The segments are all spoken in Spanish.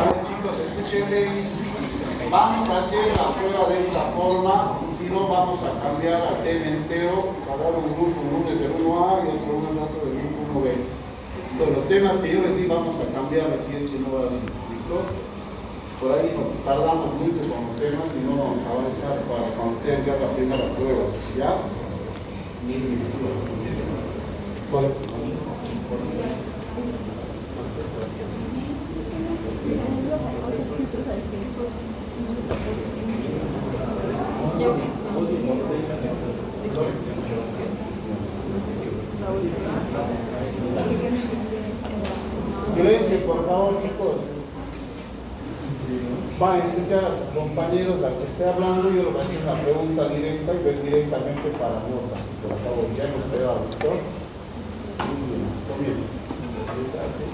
A ver chicos, escúchenme, vamos a hacer la prueba de esta forma y si no vamos a cambiar al tema entero, para dar un grupo, uno es del 1A y otro del grupo 1B. Entonces los temas que yo les di vamos a cambiar así es que no va a ser, ¿listo? Por ahí nos tardamos mucho con los temas y no vamos a avanzar para cuando tengan que hacer la primera prueba, ¿ya? ¿Cuál es tu nombre? Ya he visto. Silencio, por favor, chicos. Van a escuchar a sus compañeros al que esté hablando y yo les voy a hacer una pregunta directa y ver directamente para nota. Por favor, ya hemos quedado, ¿listo? Muy bien, comienza.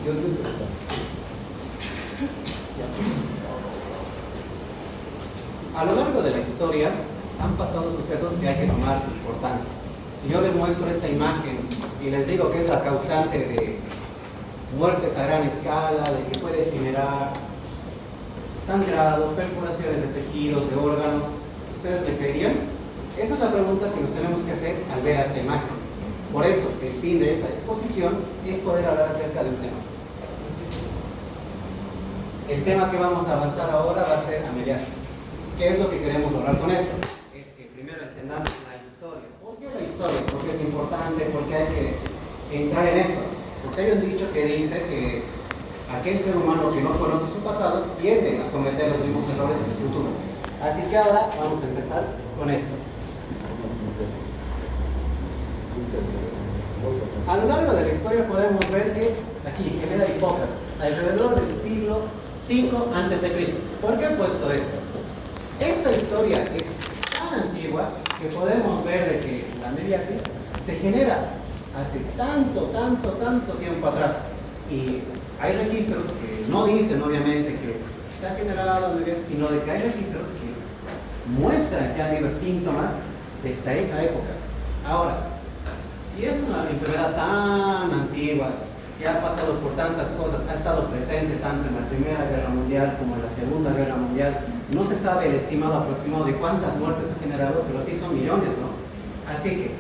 Yo te pregunto. A lo largo de la historia han pasado sucesos que hay que tomar importancia. Si yo les muestro esta imagen y les digo que es la causante de muertes a gran escala, de que puede generar sangrado, perforaciones de tejidos, de órganos, ¿ustedes me creerían? Esa es la pregunta que nos tenemos que hacer al ver a esta imagen. Por eso, el fin de esta exposición es poder hablar acerca de un tema. El tema que vamos a avanzar ahora va a ser ameliasis. ¿Qué es lo que queremos lograr con esto? Es que primero entendamos la historia. ¿Por qué la historia? Porque es importante, porque hay que entrar en esto. Porque hay un dicho que dice que aquel ser humano que no conoce su pasado tiende a cometer los mismos errores en el futuro. Así que ahora vamos a empezar con esto. A lo largo de la historia podemos ver que aquí genera Hipócrates, alrededor del siglo V a.C. ¿Por qué he puesto esto? Esta historia es tan antigua que podemos ver de que la ameliasis se genera hace tanto tiempo atrás. Y hay registros que no dicen obviamente que se ha generado, sino de que hay registros que muestran que ha habido síntomas desde esa época. Ahora, si es una enfermedad tan antigua, si ha pasado por tantas cosas, ha estado presente tanto en la Primera Guerra Mundial como en la Segunda Guerra Mundial, no se sabe el estimado aproximado de cuántas muertes ha generado, pero sí son millones, ¿no? Así que,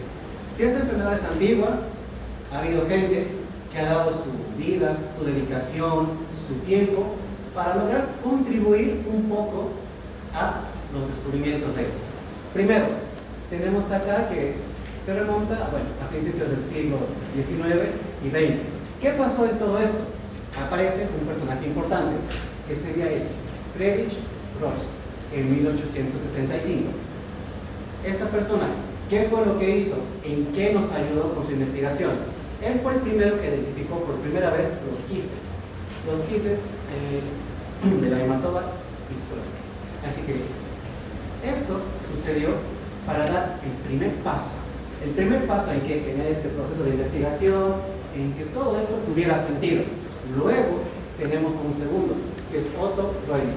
si esta enfermedad es antigua, ha habido gente que ha dado su vida, su dedicación, su tiempo, para lograr contribuir un poco a los descubrimientos de esto. Primero, tenemos acá que se remonta, a principios del siglo XIX y XX. ¿Qué pasó en todo esto? Aparece un personaje importante, que sería este, Friedrich Rosch, en 1875. Esta persona, ¿qué fue lo que hizo? ¿En qué nos ayudó con su investigación? Él fue el primero que identificó por primera vez los quistes. Los quistes de la hematoma histológica. Así que esto sucedió para dar el primer paso. El primer paso en que en este proceso de investigación, en que todo esto tuviera sentido. Luego tenemos un segundo, que es Otto Reumann.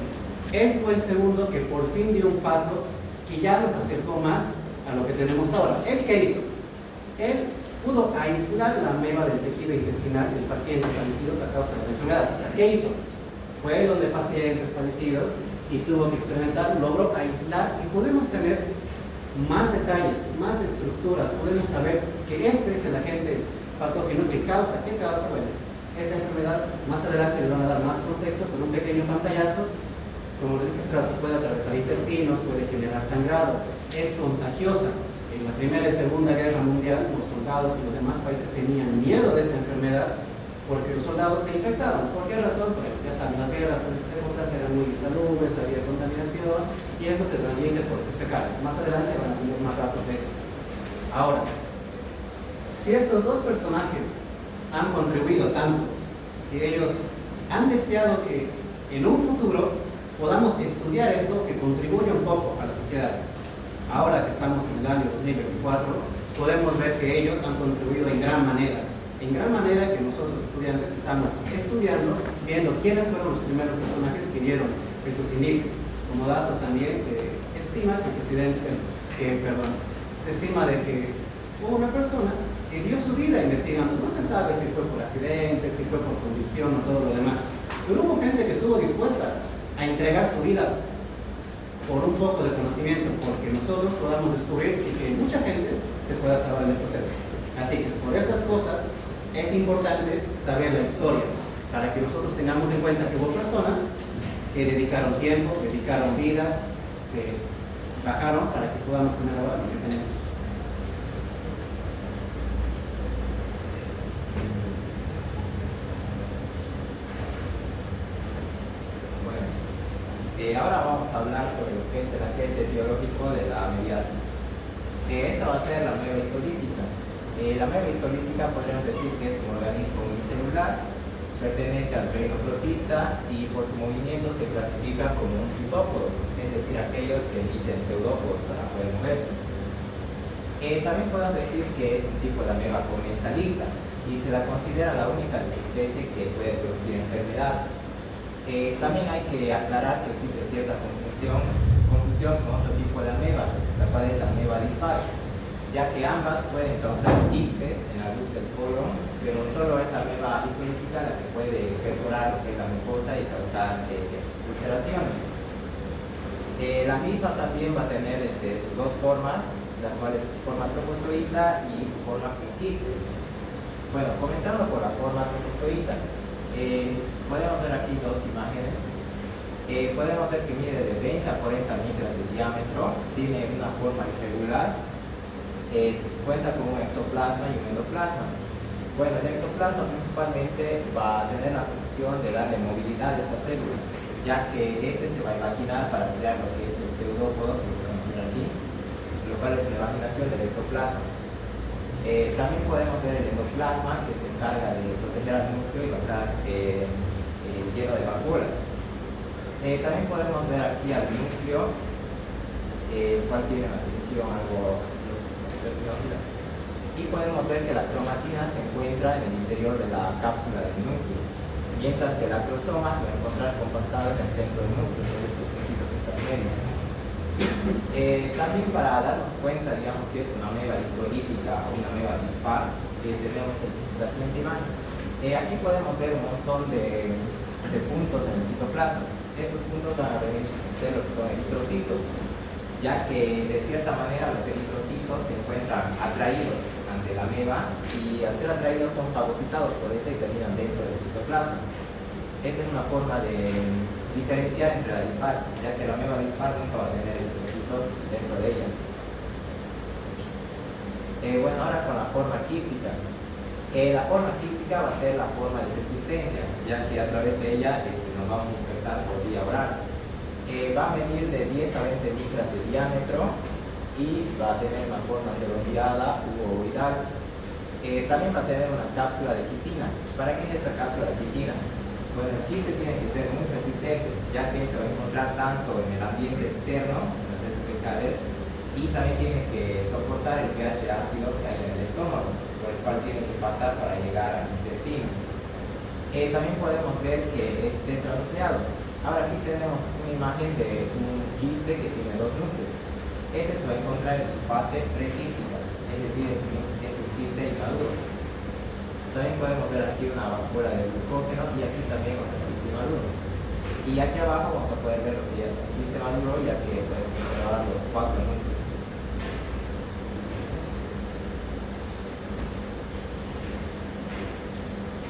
Él fue el segundo que por fin dio un paso que ya nos acercó más a lo que tenemos ahora. ¿Él qué hizo? Él pudo aislar la ameba del tejido intestinal del paciente fallecido a causa de la enfermedad. O sea, ¿qué hizo? Fue donde pacientes fallecidos y tuvo que experimentar, logró aislar y podemos tener más detalles, más estructuras, podemos saber que este es el agente patógeno que causa, ¿qué causa? Bueno, esta enfermedad, más adelante le van a dar más contexto con un pequeño pantallazo, como les dije, puede atravesar intestinos, puede generar sangrado, es contagiosa. En la Primera y Segunda Guerra Mundial, los soldados y los demás países tenían miedo de esta enfermedad porque los soldados se infectaban. ¿Por qué razón? Pues ya saben, las guerras en esas épocas eran muy insalubres, había contaminación y esto se transmite por heces fecales. Más adelante van a tener más datos de eso. Ahora, si estos dos personajes han contribuido tanto que ellos han deseado que en un futuro podamos estudiar esto que contribuye un poco a la sociedad. Ahora que estamos en el año 2024, podemos ver que ellos han contribuido en gran manera que nosotros estudiantes estamos estudiando, viendo quiénes fueron los primeros personajes que dieron estos indicios. Como dato también se estima de que hubo una persona que dio su vida investigando. No se sabe si fue por accidente, si fue por convicción o todo lo demás. Pero hubo gente que estuvo dispuesta a entregar su vida por un poco de conocimiento, porque nosotros podamos descubrir y que mucha gente se pueda salvar en el proceso. Así que por estas cosas es importante saber la historia, para que nosotros tengamos en cuenta que hubo personas que dedicaron tiempo, dedicaron vida, se bajaron para que podamos tener ahora lo que tenemos. Ahora vamos a hablar sobre lo que es el agente biológico de la meiosis. Esta va a ser la ameba histolítica. La ameba histolítica podríamos decir que es un organismo unicelular, pertenece al reino protista y por su movimiento se clasifica como un isópodo, es decir, aquellos que emiten pseudópodos para poder moverse. También podemos decir que es un tipo de ameba comensalista y se la considera la única de su especie que puede producir enfermedad. También hay que aclarar que existe cierta confusión con otro tipo de ameba, la cual es la ameba dispar, ya que ambas pueden causar quistes en la luz del colon, pero solo es la ameba histolítica la que puede perforar lo que es la mucosa y causar ulceraciones. La misma también va a tener sus dos formas, la cual es su forma trofozoita y su forma con quiste. Bueno, comenzando por la forma trofozoita. Podemos ver aquí dos imágenes. Podemos ver que mide de 20 a 40 micras de diámetro, tiene una forma irregular, cuenta con un exoplasma y un endoplasma. Bueno, el exoplasma principalmente va a tener la función de darle movilidad a esta célula, ya que se va a imaginar para crear lo que es el pseudópodo, que podemos ver aquí, lo cual es una imaginación del exoplasma. También podemos ver el endoplasma, que se encarga de proteger al núcleo y va a estar lleno de vacuolas. También podemos ver aquí al núcleo, el cual tiene una tensión algo presionada. Y podemos ver que la cromatina se encuentra en el interior de la cápsula del núcleo, mientras que el acrosoma se va a encontrar compactado en el centro del núcleo, que es el puntito que está en medio. También para darnos cuenta, digamos, si es una ameba histolítica o una ameba dispar, tenemos la siguiente imagen. Aquí podemos ver un montón de puntos en el citoplasma. Estos puntos van a ser lo que son eritrocitos, ya que de cierta manera los eritrocitos se encuentran atraídos ante la ameba y al ser atraídos son fagocitados por esta y terminan dentro del citoplasma. Esta es una forma de diferenciar entre la dispar, ya que la ameba dispar nunca va a tener eritrocitos dentro de ella. Bueno, ahora con la forma quística. La forma quística va a ser la forma de resistencia, ya que a través de ella nos vamos a infectar por vía oral. Va a medir de 10 a 20 micras de diámetro y va a tener una forma redondeada u ovoidal. También va a tener una cápsula de quitina. ¿Para qué es esta cápsula de quitina? Bueno, el quiste tiene que ser muy resistente, ya que se va a encontrar tanto en el ambiente externo, en las heces fecales, y también tiene que soportar el pH ácido que hay en el estómago, por el cual tiene que pasar para llegar al intestino. También podemos ver que es tetranucleado. Ahora aquí tenemos una imagen de un quiste que tiene dos núcleos. Este se va a encontrar en su fase prequística, es decir, es un quiste inmaduro. También podemos ver aquí una vacuola de glucógeno y aquí también otro quiste maduro. Y aquí abajo vamos a poder ver lo que ya es un quiste maduro, ya que podemos observar los 4 núcleos.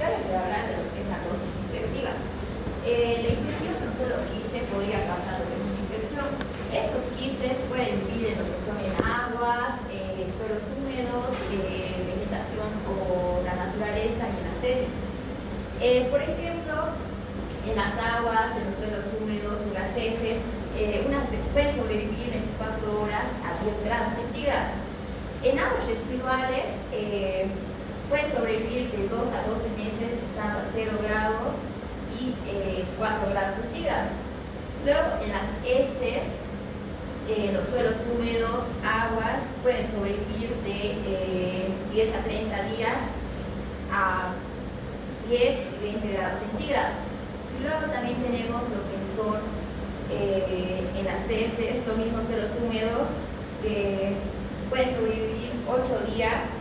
Yo les voy a hablar de lo que es la dosis infectiva. La infección de un solo quiste podría causar lo que es una infección. Estos quistes pueden vivir en lo que son en aguas, suelos húmedos, vegetación o la naturaleza y en las heces. Por ejemplo, en las aguas, en los suelos húmedos, en las heces, pueden sobrevivir 24 horas a 10 grados centígrados. En aguas residuales pueden sobrevivir de 2 a 12 meses estando a 0 grados y 4 grados centígrados. Luego, en las heces, los suelos húmedos, aguas, pueden sobrevivir de 10 a 30 días a 10 y 20 grados centígrados. Y luego también tenemos lo que son en las heces, los mismos suelos húmedos, que pueden sobrevivir 8 días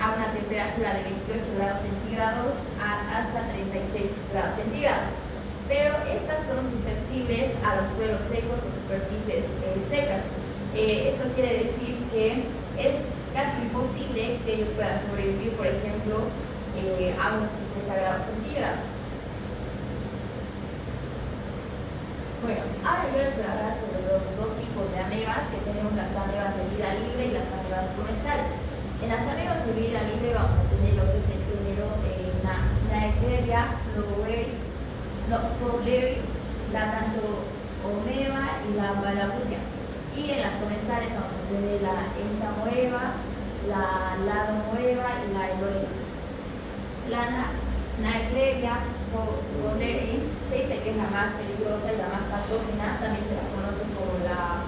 a una temperatura de 28 grados centígrados hasta 36 grados centígrados. Pero estas son susceptibles a los suelos secos o superficies secas. Esto quiere decir que es casi imposible que ellos puedan sobrevivir, por ejemplo, a unos 50 grados centígrados. Bueno, ahora yo les voy a hablar sobre los dos tipos de amebas que tenemos: las amebas de vida libre y las amebas comensales. En las amebas de vida libre vamos a tener lo que es el primero, Naegleria fowleri, la Dantoomeba y la Malabutia. Y en las comensales vamos a tener la Entamoeba, la Ladomoeba y la Elorex. La Naegleria fowleri se dice que es la más peligrosa y la más patógena. También se la conoce como la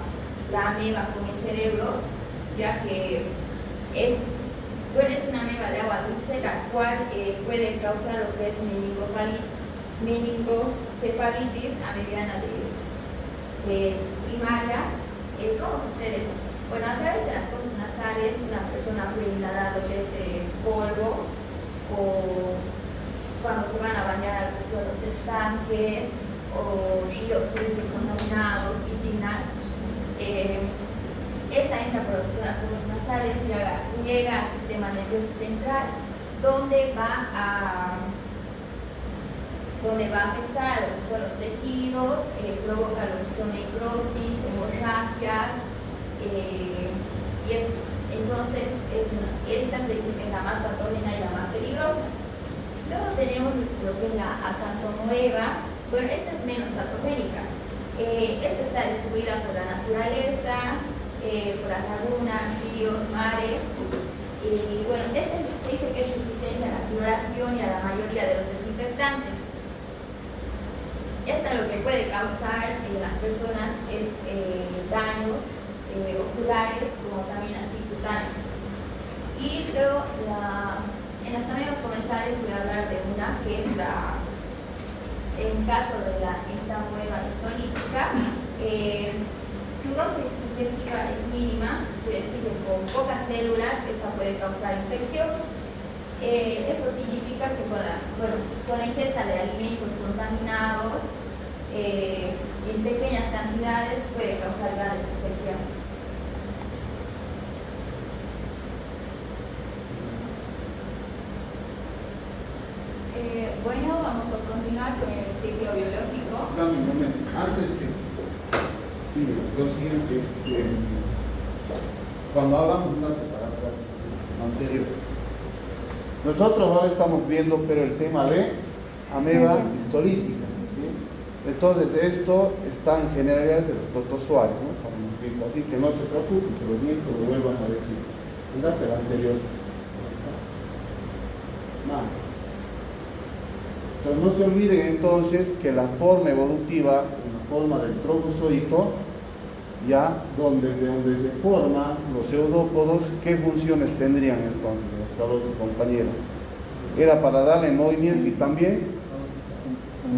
ameba come cerebros, ya que es una ameba de agua dulce, la cual puede causar lo que es meningocefalitis amebiana de primaria. ¿Cómo sucede esto? Bueno, a través de las fosas nasales una persona puede inhalar lo que es polvo, o cuando se van a bañar a los estanques o ríos sucios contaminados, piscinas. Esta entra por lo que son las fosas nasales, llega al sistema nervioso central, donde va a afectar a lo que son los tejidos, provoca lo que son necrosis, hemorragias, y eso. Entonces, esta se dice que es la más patógena y la más peligrosa. Luego tenemos lo que es la Acanthomoeba. Bueno, esta es menos patogénica. Esta está distribuida por la naturaleza, por las lagunas, ríos, mares. Y bueno, esta se dice que es resistente a la cloración y a la mayoría de los desinfectantes. Esta lo que puede causar en las personas es daños oculares, como también así cutáneos. Y luego en las amebas comensales voy a hablar de una que es en caso de la Entamoeba histolítica, su dosis infectiva es mínima, quiere decir que con pocas células esta puede causar infección. Esto significa que con la ingesta de alimentos contaminados en pequeñas cantidades puede causar grandes infecciones. Bueno, vamos a continuar con el ciclo biológico. Dame un momento. Antes que sí, yo siento cuando hablamos de una preparación anterior, nosotros ahora estamos viendo pero el tema de ameba histolítica, ¿sí? Entonces esto está en generalidad de los protozoarios, ¿no? Como hemos visto, así que no se preocupen, que los nietos lo vuelvan a decir. Mira, pero anterior. No. Entonces no se olviden entonces que la forma evolutiva, la forma del trofozoito, ya de donde se forman los pseudópodos, ¿qué funciones tendrían entonces los compañeros? Era para darle movimiento y también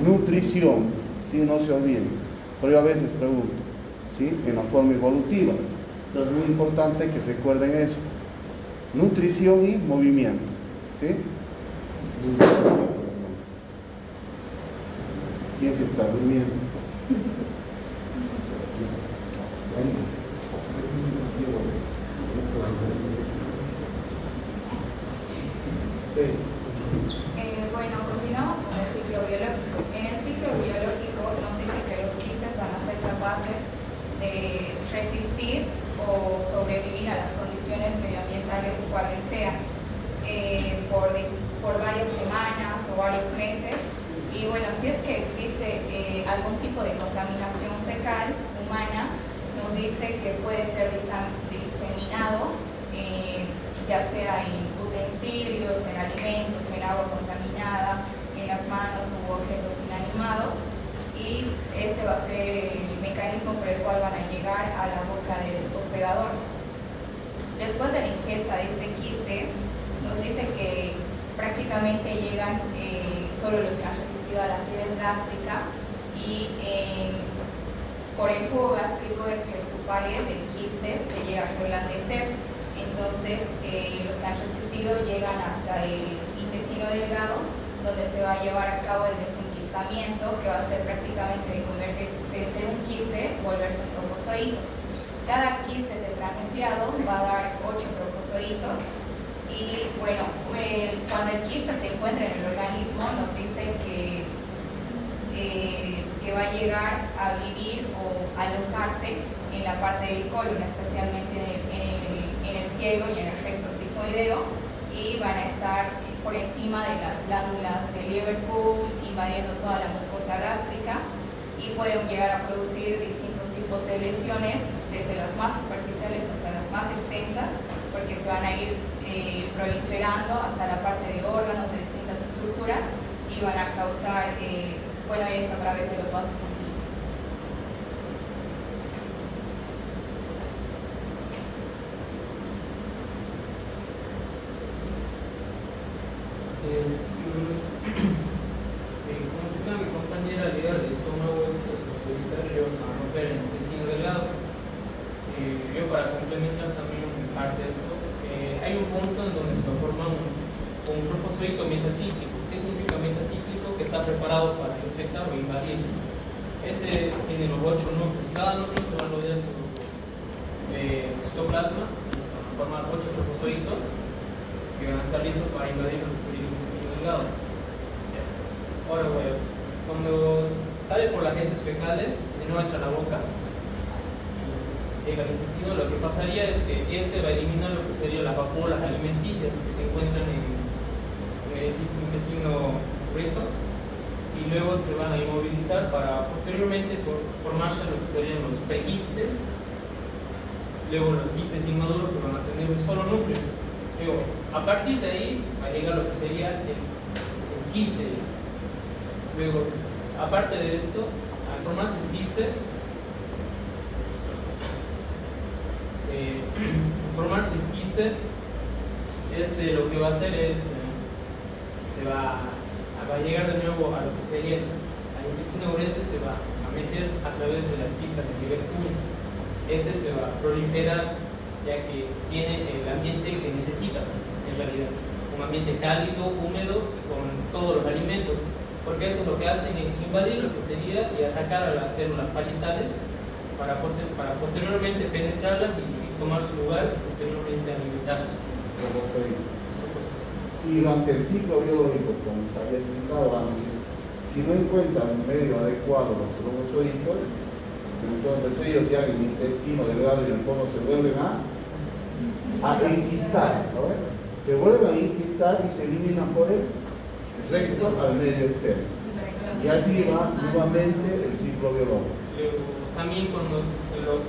nutrición, ¿sí? No se olviden. Pero yo a veces pregunto, ¿sí? En la forma evolutiva. Entonces es muy importante que recuerden eso. Nutrición y movimiento, ¿sí? ¿Quién se está durmiendo? Sí. Bueno, continuamos con el ciclo biológico. En el ciclo biológico nos dice que los quistes van a ser capaces de resistir o sobrevivir a las condiciones medioambientales cuales sean, por varias semanas o varios meses. Y bueno, si es que existe algún tipo de contaminación fecal humana, nos dice que puede ser diseminado, ya sea en utensilios, en alimentos, en agua contaminada, en las manos u objetos inanimados, y este va a ser el mecanismo por el cual van a llegar a la boca del hospedador. Después de la ingesta de este quiste, nos dice que prácticamente llegan solo los que han resistido a la acidez gástrica, y por el jugo gástrico es que su pared del quiste se llega a reblandecer. Entonces los que han resistido llegan hasta el intestino delgado, donde se va a llevar a cabo el desenquistamiento, que va a ser prácticamente de ser un volverse un trofozoito. Cada quiste tetranucleado va a dar 8 trofozoitos. Y bueno, cuando el quiste se encuentra en el organismo, nos dice que va a llegar a vivir o alojarse en la parte del colon, especialmente en el ciego y en el recto sigmoideo, y van a estar por encima de las glándulas de Liverpool, invadiendo toda la mucosa gástrica, y pueden llegar a producir distintos tipos de lesiones, desde las más superficiales hasta las más extensas, porque se van a ir proliferando hasta la parte de órganos, de distintas estructuras, y van a causar, eso a través de los vasos sanguíneos. Como explica mi compañera, ligar el estómago, esto se puede evitar y luego se va a romper el intestino delgado. Yo, para complementar también parte de esto, hay un punto en donde se va a formar un trofozoito metacíclico. ¿Qué significa metacíclico? Que está preparado para infectar o invadir. Este tiene los 8 núcleos. Cada núcleo se va a rodear su citoplasma y se van a formar 8 trofozoitos que van a estar listos para invadir lo que sería el intestino delgado. Ahora, cuando sale por las heces fecales y no entra a la boca, llega al intestino, lo que pasaría es que este va a eliminar lo que serían las vacuolas alimenticias que se encuentran en el intestino grueso, y luego se van a inmovilizar para posteriormente formarse lo que serían los prequistes, luego los quistes inmaduros que van a tener un solo núcleo. Luego, a partir de ahí va a llegar lo que sería el quiste. Luego, aparte de esto, al formarse el quiste, lo que va a hacer es va a llegar de nuevo a lo que sería al intestino grueso, se va a meter a través de las pintas del Liverpool. Se va a proliferar, ya que tiene el ambiente que necesita, en realidad, un ambiente cálido, húmedo, con todos los alimentos, porque esto es lo que hacen es invadir lo que sería y atacar a las células parietales para posteriormente penetrarlas y tomar su lugar y posteriormente alimentarse. Y durante el ciclo biológico, como se había explicado antes, si no encuentran un medio adecuado los trofozoitos, entonces ellos ya en el intestino delgado y en el colon se vuelven a enquistar, ¿no? Se vuelven a enquistar y se eliminan por el recto al medio externo. Y así va nuevamente el ciclo biológico. También con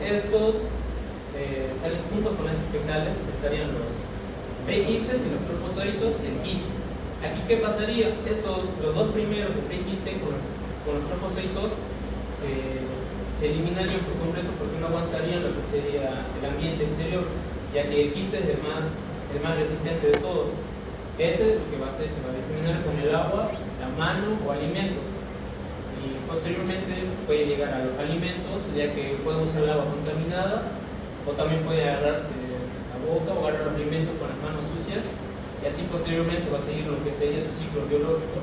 estos salen juntos con las fecales, estarían los prequistes y los trofozoitos y el quiste. Aquí, ¿qué pasaría? Los dos primeros, el prequiste con los trofozoitos, se eliminarían por completo porque no aguantarían lo que sería el ambiente exterior, ya que el quiste es el más resistente de todos. Lo que va a hacer, se va a diseminar con el agua, la mano o alimentos. Y posteriormente puede llegar a los alimentos, ya que puede usar el agua contaminada, o también puede agarrarse la boca o agarrar los alimentos con las manos sucias, y así posteriormente va a seguir lo que sería su ciclo biológico.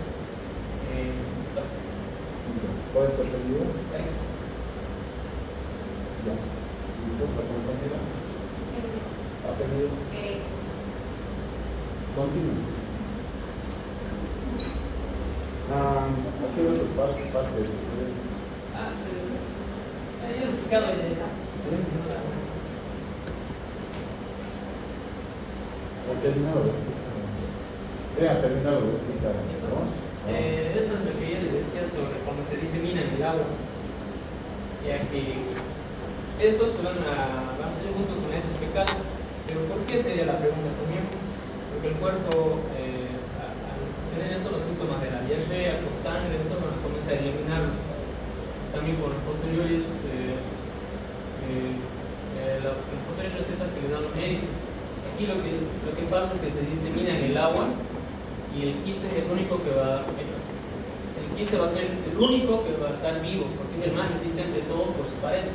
¿Cuál es tu apellido? Ya. ¿Y tú, la compañera? ¿Apellido? Continúa. Aquí veo tu parte de secreto. Yo he explicado desde acá. ¿Ha terminado de explicar? Ha terminado de explicar, ¿no? Eso es lo que yo les decía sobre cuando se disemina en el agua, ya que estos van a ser junto con ese pecado. Pero ¿por qué sería la pregunta también? Porque el cuerpo, al tener los síntomas de la diarrea, por sangre, eso van a comenzar a eliminarlos. También por las posteriores recetas que le dan los médicos. Aquí lo que pasa es que se disemina en el agua y el quiste es el único que el quiste va a ser el único que va a estar vivo, porque es el más resistente de todo por su pared.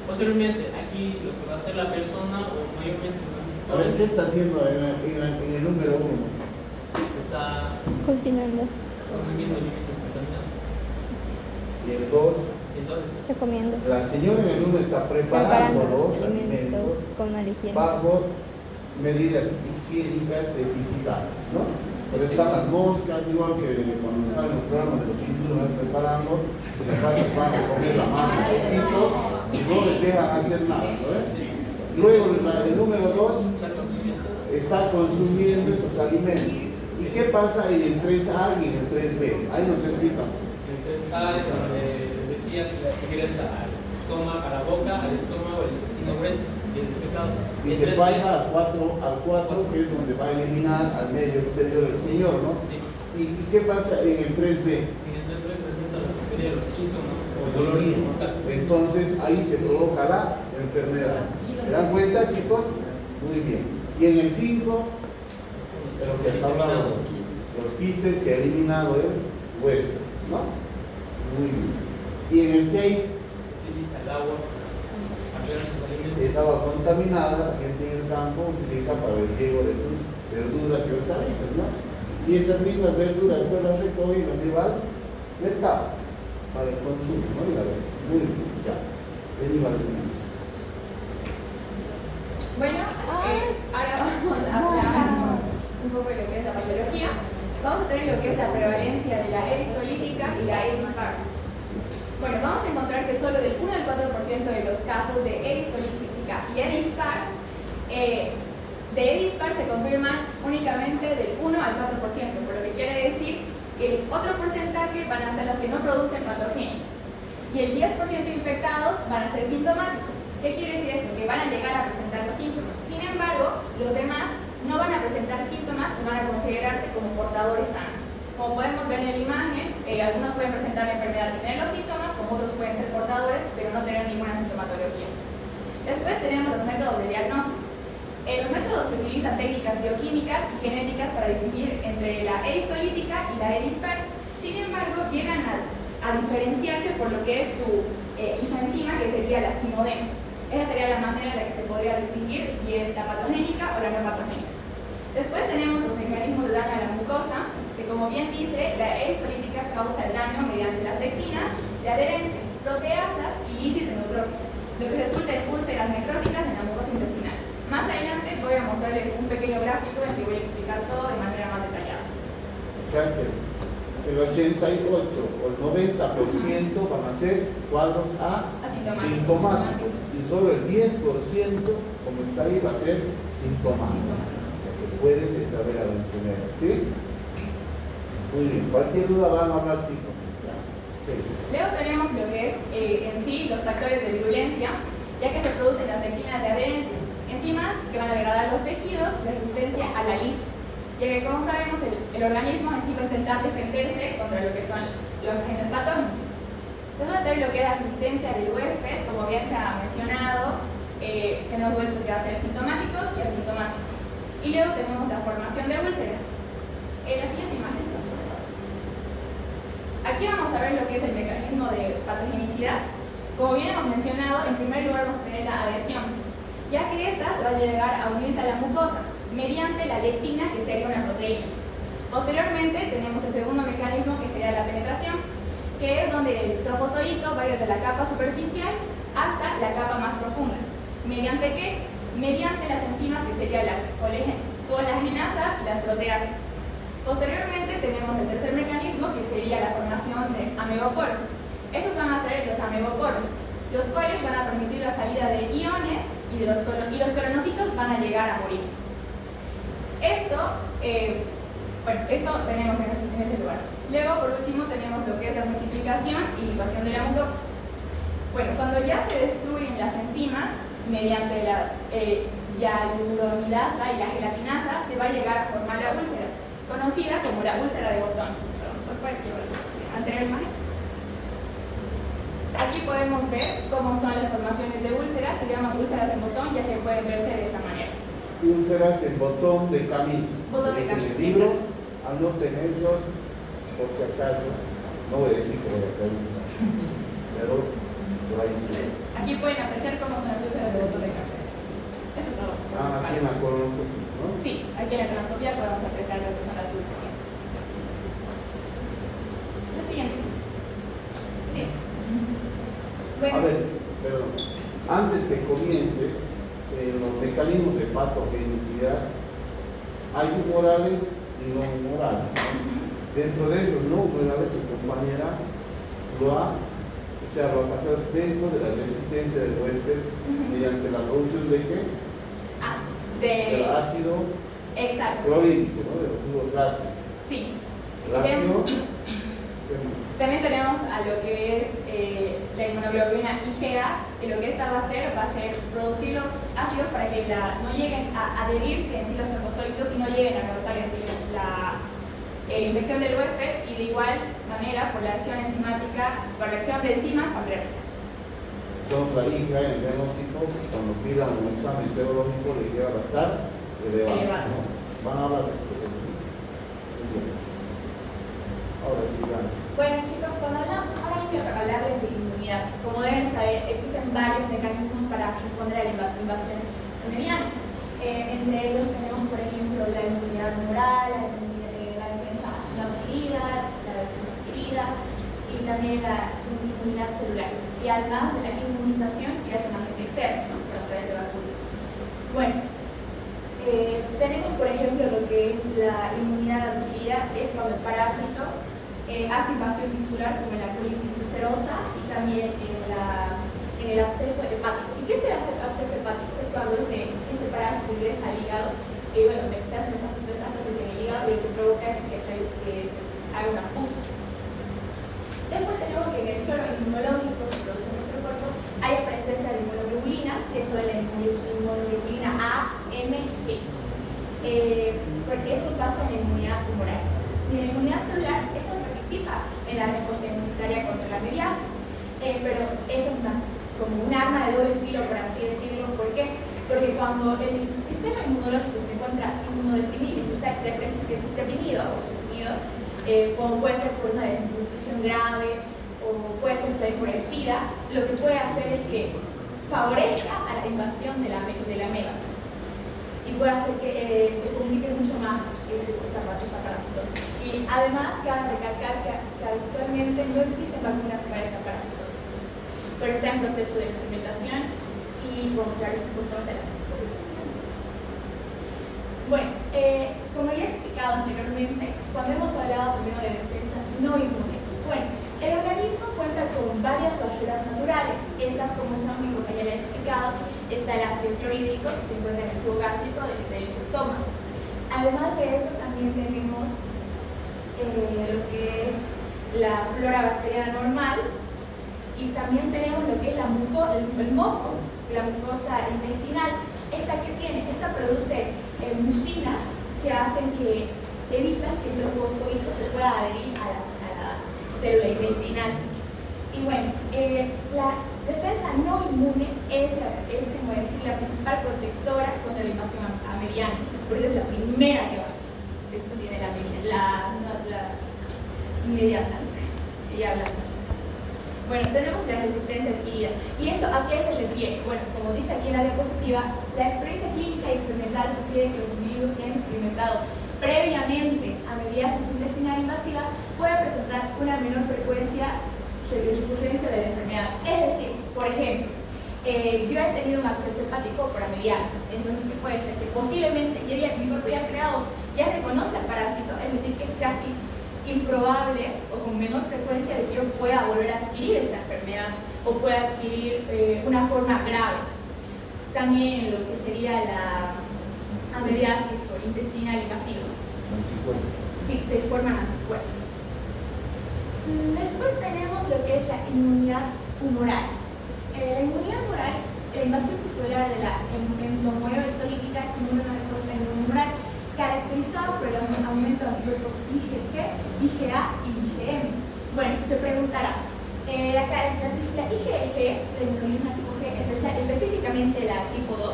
Posteriormente, aquí lo que va a hacer la persona, o mayormente A ver, ¿qué está haciendo en el número 1? está Cocinando. consumiendo alimentos contaminados. Y el 2. Entonces, Recomiendo. La señora en el 1 está preparando los alimentos con mala higiene. bajo medidas higiénicas deficitarias, ¿no? Pero Sí. están las moscas, igual que cuando salen los programas de los hindúes preparando, que las vacas van a comer la mano un poquito y no les dejan hacer nada, ¿no? Luego el número 2 está consumiendo. está consumiendo estos alimentos. ¿Y qué pasa en el 3A y en el 3B? Ahí nos explican. Entonces, es donde decía que la ingres al estómago, a la boca, al estómago, el intestino grueso y es defecado. Y se pasa al 4, que es donde va a eliminar al medio exterior del señor, ¿no? Sí. ¿Y qué pasa en el 3B? Y entonces presenta lo que serían los síntomas o dolores como tal. Entonces ahí se provoca la enfermedad. ¿Se dan cuenta, chicos? Muy bien. Y en el 5, de lo que has hablado, los quistes que ha eliminado el hueso, ¿no? Muy bien. Y en el 6, Utiliza el agua para cambiar sus alimentos. esa agua contaminada, la gente en el campo utiliza para el riego de sus verduras y hortalizas, ¿no? Y esas mismas verduras después las recoge y las lleva al mercado para el consumo, ¿no? Y la venta. Muy bien, ya. Vení, Valentina. Bueno, ahora vamos a hablar un poco de lo que es la patología. Vamos a tener lo que es la prevalencia de la eristolítica y la erispar. Bueno, vamos a encontrar que solo del 1 al 4% de los casos de eristolítica y erispar, de erispar se confirman únicamente del 1 al 4%, por lo que quiere decir que el otro porcentaje van a ser las que no producen patogenia. Y el 10% infectados van a ser sintomáticos. ¿Qué quiere decir esto? Que van a llegar a presentar los síntomas. Sin embargo, los demás no van a presentar síntomas y van a considerarse como portadores sanos. Como podemos ver en la imagen, algunos pueden presentar la enfermedad y tener los síntomas, como otros pueden ser portadores, pero no tener ninguna sintomatología. Después tenemos los métodos de diagnóstico. En los métodos se utilizan técnicas bioquímicas y genéticas para distinguir entre la eristolítica y la erispar. Sin embargo, llegan a diferenciarse por lo que es su isoenzima, que sería la simodemos. Esa sería la manera en la que se podría distinguir si es la patogénica o la no patogénica. Después tenemos los mecanismos de daño a la mucosa, que como bien dice, la eristolítica causa el daño mediante las lectinas de adherencia, proteasas y lisis de neutrófilos, lo que resulta en úlceras necróticas en la mucosa intestinal. Más adelante voy a mostrarles un pequeño gráfico en el que voy a explicar todo de manera más detallada. O sea que el 88 o el 90% van a ser cuadros asintomáticos. Y solo el 10%, como está ahí, va a ser sintomático. O sea que pueden saber a la enfermedad. ¿Sí? Muy bien. Cualquier duda van a hablar, chicos. Sí. Luego tenemos lo que es en sí los factores de virulencia, ya que se producen las lectinas de adherencia, enzimas que van a degradar los tejidos de resistencia a la lisis, ya que como sabemos el organismo en sí va a intentar defenderse contra lo que son los agentes patógenos. Entonces va a tener lo que es la resistencia del huésped, como bien se ha mencionado, tenemos huéspedes que van a ser sintomáticos y asintomáticos. Y luego tenemos la formación de úlceras. La siguiente imagen. Aquí vamos a ver lo que es el mecanismo de patogenicidad. Como bien hemos mencionado, en primer lugar vamos a tener la adhesión, ya que esta se va a llegar a unirse a la mucosa mediante la lectina, que sería una proteína. Posteriormente tenemos el segundo mecanismo, que sería la penetración, que es donde el trofozoito va desde la capa superficial hasta la capa más profunda. ¿Mediante qué? Mediante las enzimas que serían las colagenasas y las proteasas. Posteriormente tenemos el tercer mecanismo, que sería la formación de ameboporos. Estos van a ser los ameboporos, los cuales van a permitir la salida de iones y los colonocitos van a llegar a morir. Esto tenemos en ese lugar. Luego, por último, tenemos lo que es la multiplicación y licuación de la mucosa. Bueno, cuando ya se destruyen las enzimas mediante la hialuronidasa y la gelatinasa, se va a llegar a formar la úlcera, conocida como la úlcera de botón. Anterior imagen. Aquí podemos ver cómo son las formaciones de úlceras, se llaman úlceras en botón, ya que pueden verse de esta manera. Úlceras en botón de camisa. Botón de camisa. En el libro, anoten eso, por si acaso, no voy a decir que voy a preguntar, pero por ahí sí. Aquí pueden apreciar cómo son las úlceras de botón de camisa. Eso es todo. Aquí en la colonoscopia, ¿no? Sí, aquí en la colonoscopia podemos apreciar lo que son las úlceras. La siguiente. Sí. Bueno, A ver, perdón. Antes que comience, los mecanismos de patogenicidad, hay humorales y no humorales. Dentro de esos no humorales, su compañera lo ha atacado dentro de la resistencia del huésped mediante la producción de qué? Del ácido Exacto. clorhídrico, ¿no? De los jugos gástricos. Sí. El ácido. También tenemos a lo que es la inmunoglobulina IgA, y lo que esta va a hacer producir los ácidos para que no lleguen a adherirse en sí los trofosólitos y no lleguen a causar en sí la infección del huésped, y de igual manera por la acción enzimática, por la acción de enzimas pancreáticas. Entonces la IgA en el diagnóstico, cuando pidan un examen serológico, le lleva a estar elevado. ¿No? Van a hablar de esto. Ahora sí, van. bueno chicos, ahora yo quiero hablarles de inmunidad. Como deben saber, existen varios mecanismos para responder a la invasión bacteriana. Entre ellos tenemos, por ejemplo, la inmunidad humoral, la defensa no adquirida, la defensa adquirida, y también la inmunidad celular. Y además de la inmunización, que es un agente externo, ¿no? A través de vacunas. Bueno, tenemos, por ejemplo, lo que es la inmunidad adquirida, es cuando el parásito hace invasión tisular, como en la colitis ulcerosa y también en el absceso hepático. ¿Y qué es el absceso hepático? Es cuando este parásito ingresa al hígado, y bueno, se hacen estas metástasis en el hígado, y lo que provoca es que se haga una pus. Después tenemos que en el suelo inmunológico que produce nuestro cuerpo hay presencia de inmunoglobulinas, que son la inmunoglobulina A, M, G. Porque esto pasa en la inmunidad tumoral. Y en la inmunidad celular, esto participa en la respuesta inmunitaria contra la mebiasis. Pero eso es como un arma de doble filo, por así decirlo. ¿Por qué? Porque cuando el sistema inmunológico se encuentra inmunodeprimido, o sea, deprimido o suprimido, como puede ser por una desnutrición grave o puede ser también por el SIDA, lo que puede hacer es que favorezca a la invasión de la ameba y puede hacer que se complique mucho más esta parasitosis. Y además, cabe recalcar que actualmente no existen vacunas para esta parasitosis, pero está en proceso de experimentación y vamos a ver si podemos hacerla. Bueno, como ya he explicado anteriormente, cuando hemos hablado primero de defensa no inmune, bueno, el organismo cuenta con varias barreras naturales. Estas, como son, mi compañera ha explicado, está el ácido clorhídrico que se encuentra en el tubo gástrico del estómago. Además de eso, también tenemos lo que es la flora bacteriana normal, y también tenemos lo que es el moco, la mucosa intestinal. ¿Esta qué tiene? Esta produce mucinas que hacen que evitan que el trofosóito se pueda adherir a la célula intestinal. Y bueno, la defensa no inmune es como decir, la principal protectora contra la invasión amebiana, porque es la primera que va. Esto tiene la inmediata, que ya hablamos. Bueno, tenemos la resistencia adquirida. ¿Y esto a qué se refiere? Bueno, como dice aquí en la diapositiva, la experiencia clínica y experimental sugiere que los individuos que han experimentado previamente amebiasis intestinal invasiva pueden presentar una menor frecuencia de recurrencia de la enfermedad. Es decir, por ejemplo, yo he tenido un absceso hepático por amebiasis. Entonces, ¿qué puede ser? Que posiblemente mi cuerpo ya reconoce al parásito, es decir, que es casi improbable o con menor frecuencia de que yo pueda volver a adquirir esta enfermedad o pueda adquirir una forma grave. También lo que sería la amebiasis intestinal invasiva. Sí, se forman anticuerpos. Después tenemos lo que es la inmunidad humoral. La inmunidad humoral, la invasión tisular de la endomoeba histolítica estimula una respuesta inmunológica caracterizada por el aumento de anticuerpos IgG, IgA y IgM. Bueno, se preguntará, la IgG, la inmunolina tipo G, específicamente la tipo 2,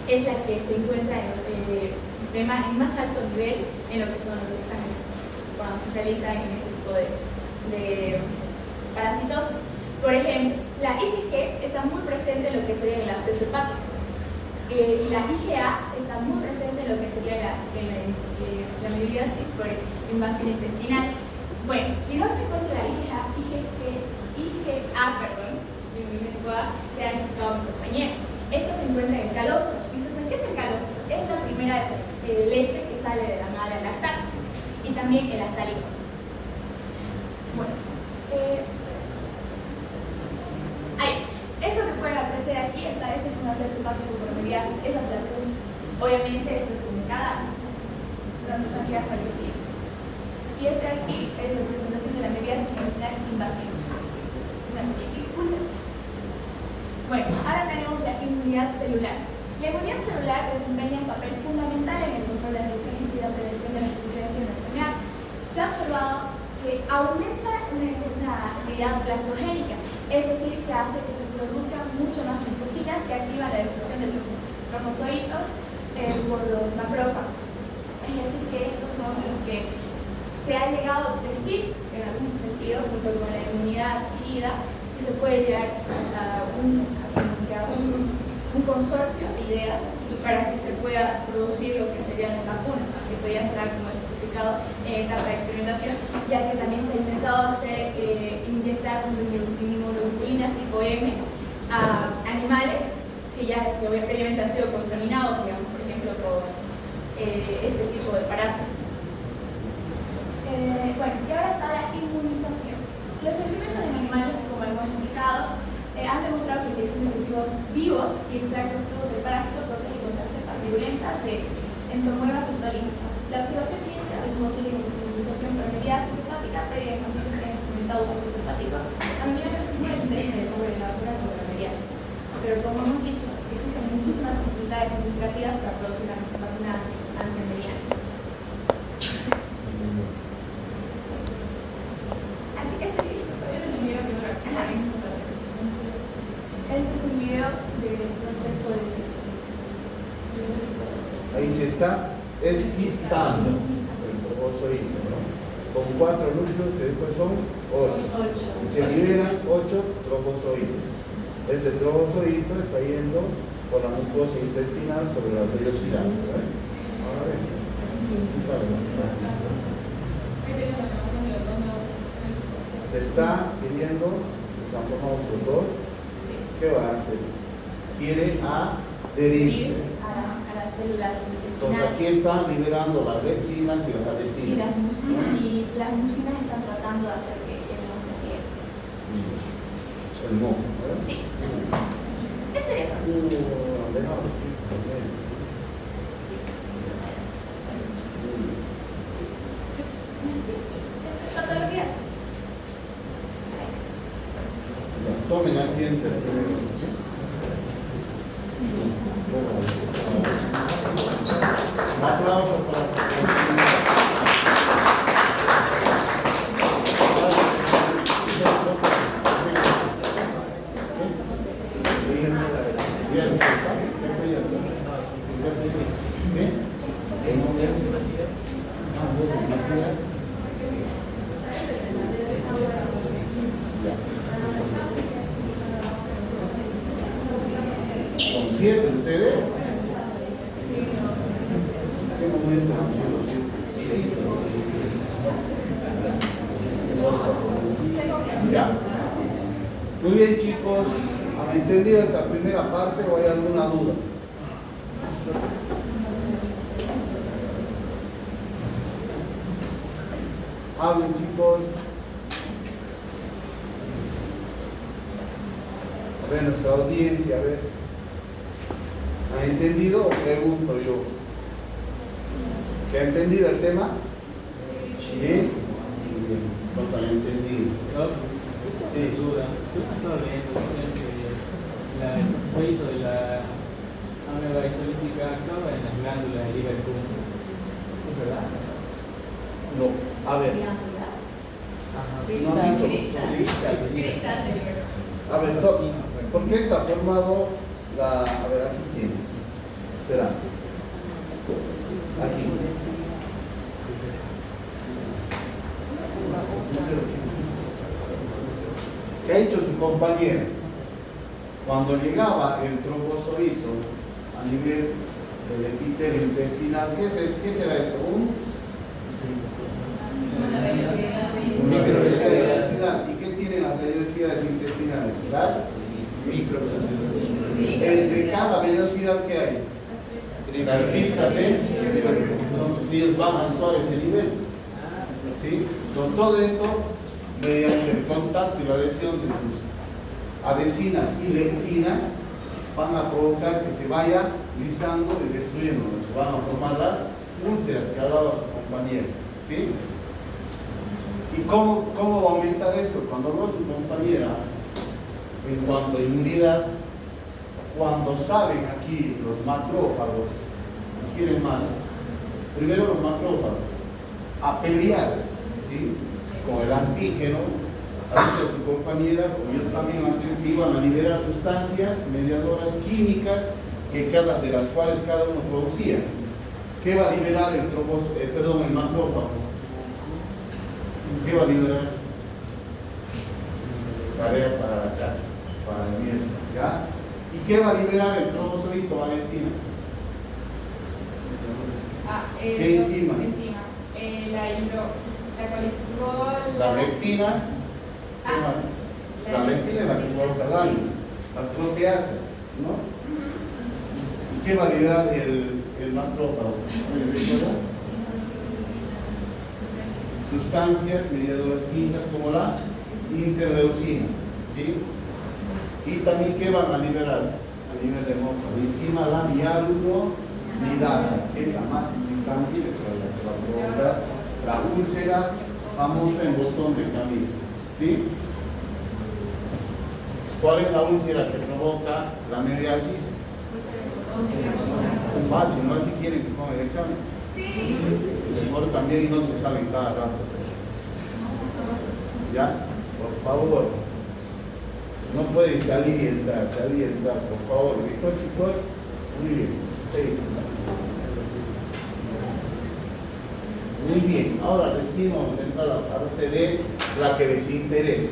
es la que se encuentra en más alto nivel en lo que son los exámenes cuando se realizan en este tipo de parasitosis. Por ejemplo, la IgG está muy presente en lo que sería el absceso hepático, y la IgA está muy presente en lo que sería la amebiasis por invasión intestinal. Bueno, y no se encuentra la IgA, lengua que ha explicado mi compañero. Esta se encuentra en el calostro. ¿Qué es el calostro? Es la primera leche que sale de la madre lactante y también en la saliva. Bueno, esto que pueden apreciar aquí, este es un acceso hepático por mediasis, esa es la cruz. Obviamente esto es un cadáver, una persona que ha fallecido. Y este aquí es la representación de la mediasis intestinal invasiva. Bueno, ahora tenemos la inmunidad celular. La inmunidad celular desempeña un papel fundamental en el control de las lesiones y la prevención de la recurrencia de la enfermedad. Se ha observado que aumenta una actividad plastogénica, es decir, que hace que se produzcan mucho más linfocitas que activan la destrucción de los trombocitos por los macrófagos. Es decir, que estos son los que se ha llegado a decir, en algún sentido, junto con la inmunidad adquirida, que se puede llegar a un consorcio de ideas para que se pueda producir lo que serían las vacunas, que podrían estar, como he explicado, en etapa de experimentación, ya que también se ha intentado hacer inyectar inmunoglobulinas tipo M a animales que ya previamente han sido contaminados, digamos, por ejemplo, con este tipo de parásitos. Bueno, y ahora está la inmunización. Los experimentos en animales, como hemos explicado, han demostrado que la inyección de cultivos vivos y extractos vivos del parásito protege contra cepas virulentas de entomoebas histolíticas. La observación clínica de posible inmunización por mediasis hepática previa en pacientes que han experimentado un virus hepático a medida que tiene el interés de desarrollo de la vacuna contra la mediasis. Pero como hemos dicho, existen muchísimas dificultades significativas para producir una vacuna antimediana. Así que este video es un video que dura. Este es un video del proceso de Ahí se está esquistando el trombocito, ¿no? Con 4 núcleos que después son 8. Y se liberan 8 trombozoides. Este trombozoito está yendo por la mucosa intestinal sobre la vellosidad. Ahora ven. Se está pidiendo, se han tomado los dos. ¿Qué va a hacer? Quiere adherirse a las células Entonces intestinales. aquí están liberando las lectinas y las adhesinas. Y las mucinas están tratando de hacer que no se pierda. El moho, ¿verdad? Sí. Ese sería todo. Dejamos, chicos. Patologías. Tomen asiento primero. Un aplauso para ¿Con 7 ustedes? ¿Qué momento han sido 7? ¿Ya? Muy bien, chicos. ¿Han entendido esta primera parte o hay alguna duda? Hablen, chicos. A ver, nuestra audiencia, a ver. ¿Han entendido o pregunto yo? ¿Se ha entendido el tema? Sí. Muy bien. ¿Cuántos han entendido? Sí, duda. Yo estaba leyendo que el proyecto de la ameba histolítica acaba en las glándulas del hígado. ¿Es verdad? No. A ver. Ajá. No han dicho. A ver, ¿por qué está formado la... A ver, aquí tiene. Espera. Aquí. ¿Qué ha hecho su compañero? Cuando llegaba el trombozoito a nivel del epitelio intestinal, ¿qué será esto? Un microvellosidad. ¿Y qué tiene tienen las vellosidades intestinales? Las Microvellosidades. de cada vellosidad que hay. Las criptas entonces ellos van a actuar a ese nivel. ¿Sí? Entonces todo esto, mediante el contacto y la adhesión de sus adhesinas y lectinas, van a provocar que se vaya lisando y destruyendo, se van a formar las úlceras que hablaba su compañero. ¿Sí? ¿Y cómo va a aumentar esto? Cuando habló su compañera en cuanto a inmunidad, cuando salen aquí los macrófagos, ¿quieren más? Primero los macrófagos, a pelear, ¿sí? Con el antígeno, ha dicho su compañera, como yo también antes, que iban a liberar sustancias mediadoras químicas de las cuales cada uno producía. ¿Qué va a liberar el macrófago? ¿Qué va a liberar? Tarea para la casa, para el miércoles, ¿ya? ¿Y qué va a liberar el trombocito, Valentina? ¿Qué enzimas? Las lectinas, ¿qué más? La lectina es la que provoca daño, las proteasas, ¿no? ¿Y qué va a liberar el macrófago? Sustancias mediadoras químicas como la interleucina, ¿sí? Y también ¿qué van a liberar a nivel de macrófago? Enzima la hialuronidasa, que es la más importante de la que va a provocar la úlcera famosa en botón de camisa, ¿sí? ¿Cuál es la úlcera que provoca la mediasis? Fácil, ¿no? Si quieren que pongan el examen. Sí. Se pone también y no se sale cada rato. ¿Ya? Por favor. No pueden salir y entrar, por favor. ¿Listo, chicos? Muy bien. Sí. Muy bien. Ahora recién vamos a entrar a la parte de la que les interesa.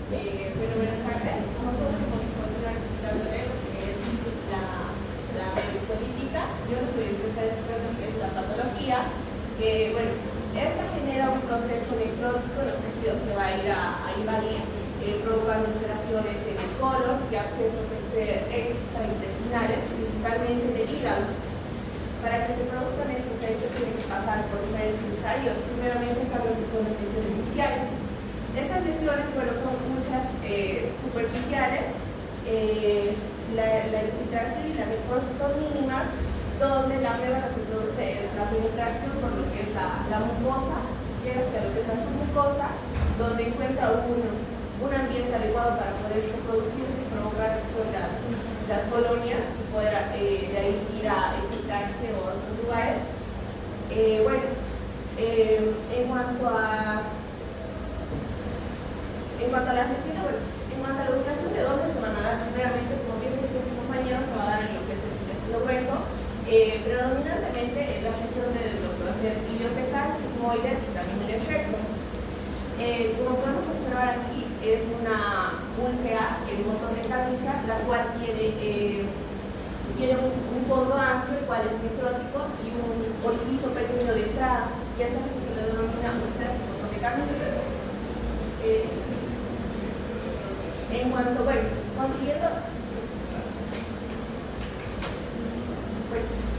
Bueno, buenas tardes. Nosotros vamos a continuar explicándole lo que es la histolítica. Yo les voy a empezar explicando lo que es la patología. Bueno, esta genera un proceso necrótico en los tejidos que va a ir a invadir, provocando ulceraciones en el colon y abscesos extraintestinales, principalmente en el hígado. Para que se produzcan estos hechos tienen que pasar por diferentes estadios. Primeramente están lo que son las lesiones iniciales. Estas lesiones, bueno, son úlceras superficiales, la infiltración y la necrosis son mínimas, donde la ameba lo que produce es la penetración por lo que es la mucosa, llega hacia lo que es la submucosa, donde encuentra un ambiente adecuado para poder reproducirse y provocar que son las colonias y poder de ahí ir a infiltrarse a otros lugares. En cuanto a las lesiones, en cuanto a la ubicación de dónde se van a dar, realmente, como bien decían mis compañeros, se va a dar en lo que es el intestino grueso, predominantemente en la región de lo que va a ser iliocecal, sigmoides y también en el recto. Como podemos observar aquí, es una úlcera en botón de camisa, la cual tiene un fondo amplio, el cual es necrótico, y un orificio pequeño de entrada, y esa es lo que se le denomina úlcera en botón de camisa. En cuanto,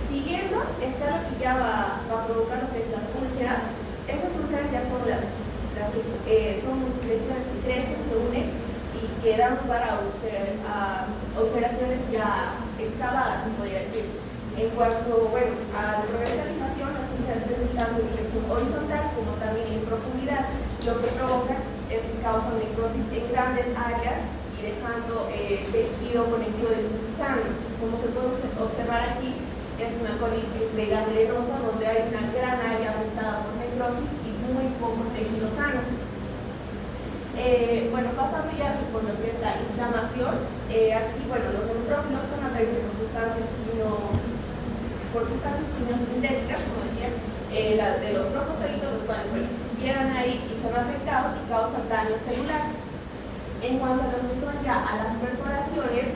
siguiendo, está lo que ya va a provocar lo que es las úlceras. Estas úlceras ya son las que son lesiones que crecen, se unen y que dan lugar a ulceraciones ya excavadas, se podría decir. En cuanto, al progreso de la animación, las úlceras presentan en dirección horizontal como también en profundidad, lo que provoca es que causan necrosis en grandes áreas y dejando tejido conectivo sano. Como se puede observar aquí, es una colitis gangliosa donde hay una gran área afectada por necrosis y muy poco tejido sano. Pasando ya por lo que es la inflamación, aquí, los neutrófilos son atraídos por sustancias quimiosintéticas, como decía, de los trofosforitos, los cuales, llegan ahí y son afectados y causan daño celular. En cuanto a la función ya a las perforaciones,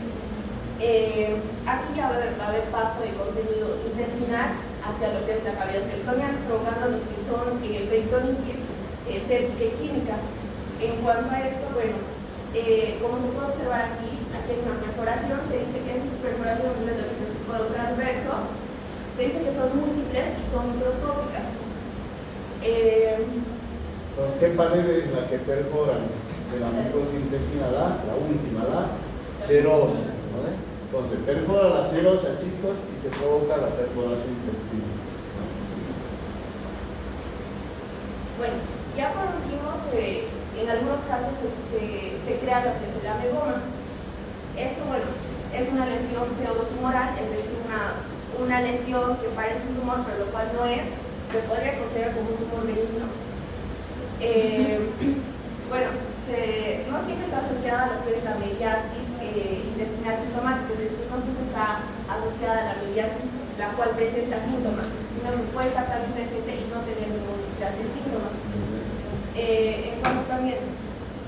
aquí ya va a haber paso de contenido intestinal hacia lo que es la cavidad peritoneal, provocando lo que son peritonitis séptica y química. En cuanto a esto, bueno, como se puede observar aquí hay una perforación, se dice que esa perforación en vez de lo transverso, se dice que son múltiples y son microscópicas. Entonces, ¿qué pared es la que perforan de la mucosa intestinal A, la última, la serosa? ¿No? Entonces, perfora la serosa, chicos, y se provoca la perforación intestinal. Bueno, ya por último, en algunos casos se crea lo que es el amegoma. Esto, bueno, es una lesión pseudotumoral, es decir, una lesión que parece un tumor, pero lo cual no es, se podría considerar como un tumor benigno. Bueno, no siempre está asociada a lo que es la mediasis intestinal sintomática, es decir, no siempre está asociada a la mediasis, la cual presenta síntomas, sino que puede estar también presente y no tener ninguna clase de síntomas. En cuanto también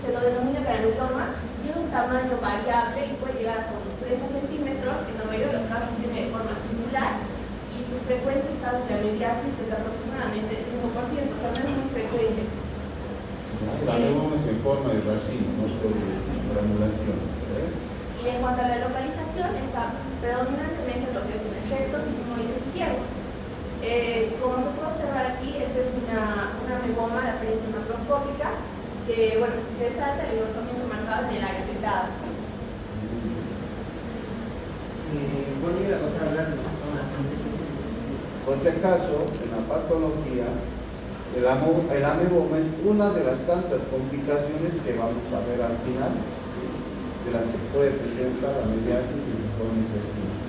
se lo denomina granuloma, tiene un tamaño variable y puede llegar hasta unos 30 centímetros, en la mayoría de los casos tiene forma circular y su frecuencia en casos de mediasis es de aproximadamente 5%, o sea, no es muy frecuente. La amegoma es en forma de racimo, no por granulación. Y en cuanto a la localización, está predominantemente en lo que es en el recto, sigmoides y ciego. Como se puede observar aquí, esta es una amegoma de apariencia macroscópica que, bueno, resalta el engrosamiento marcado en el área afectada. Bueno, iba a pasar a hablar de las zonas antes. Por si acaso, en la patología, el amegoma es una de las tantas complicaciones que vamos a ver al final, de las que puede presentar la mediasis del colon intestinal.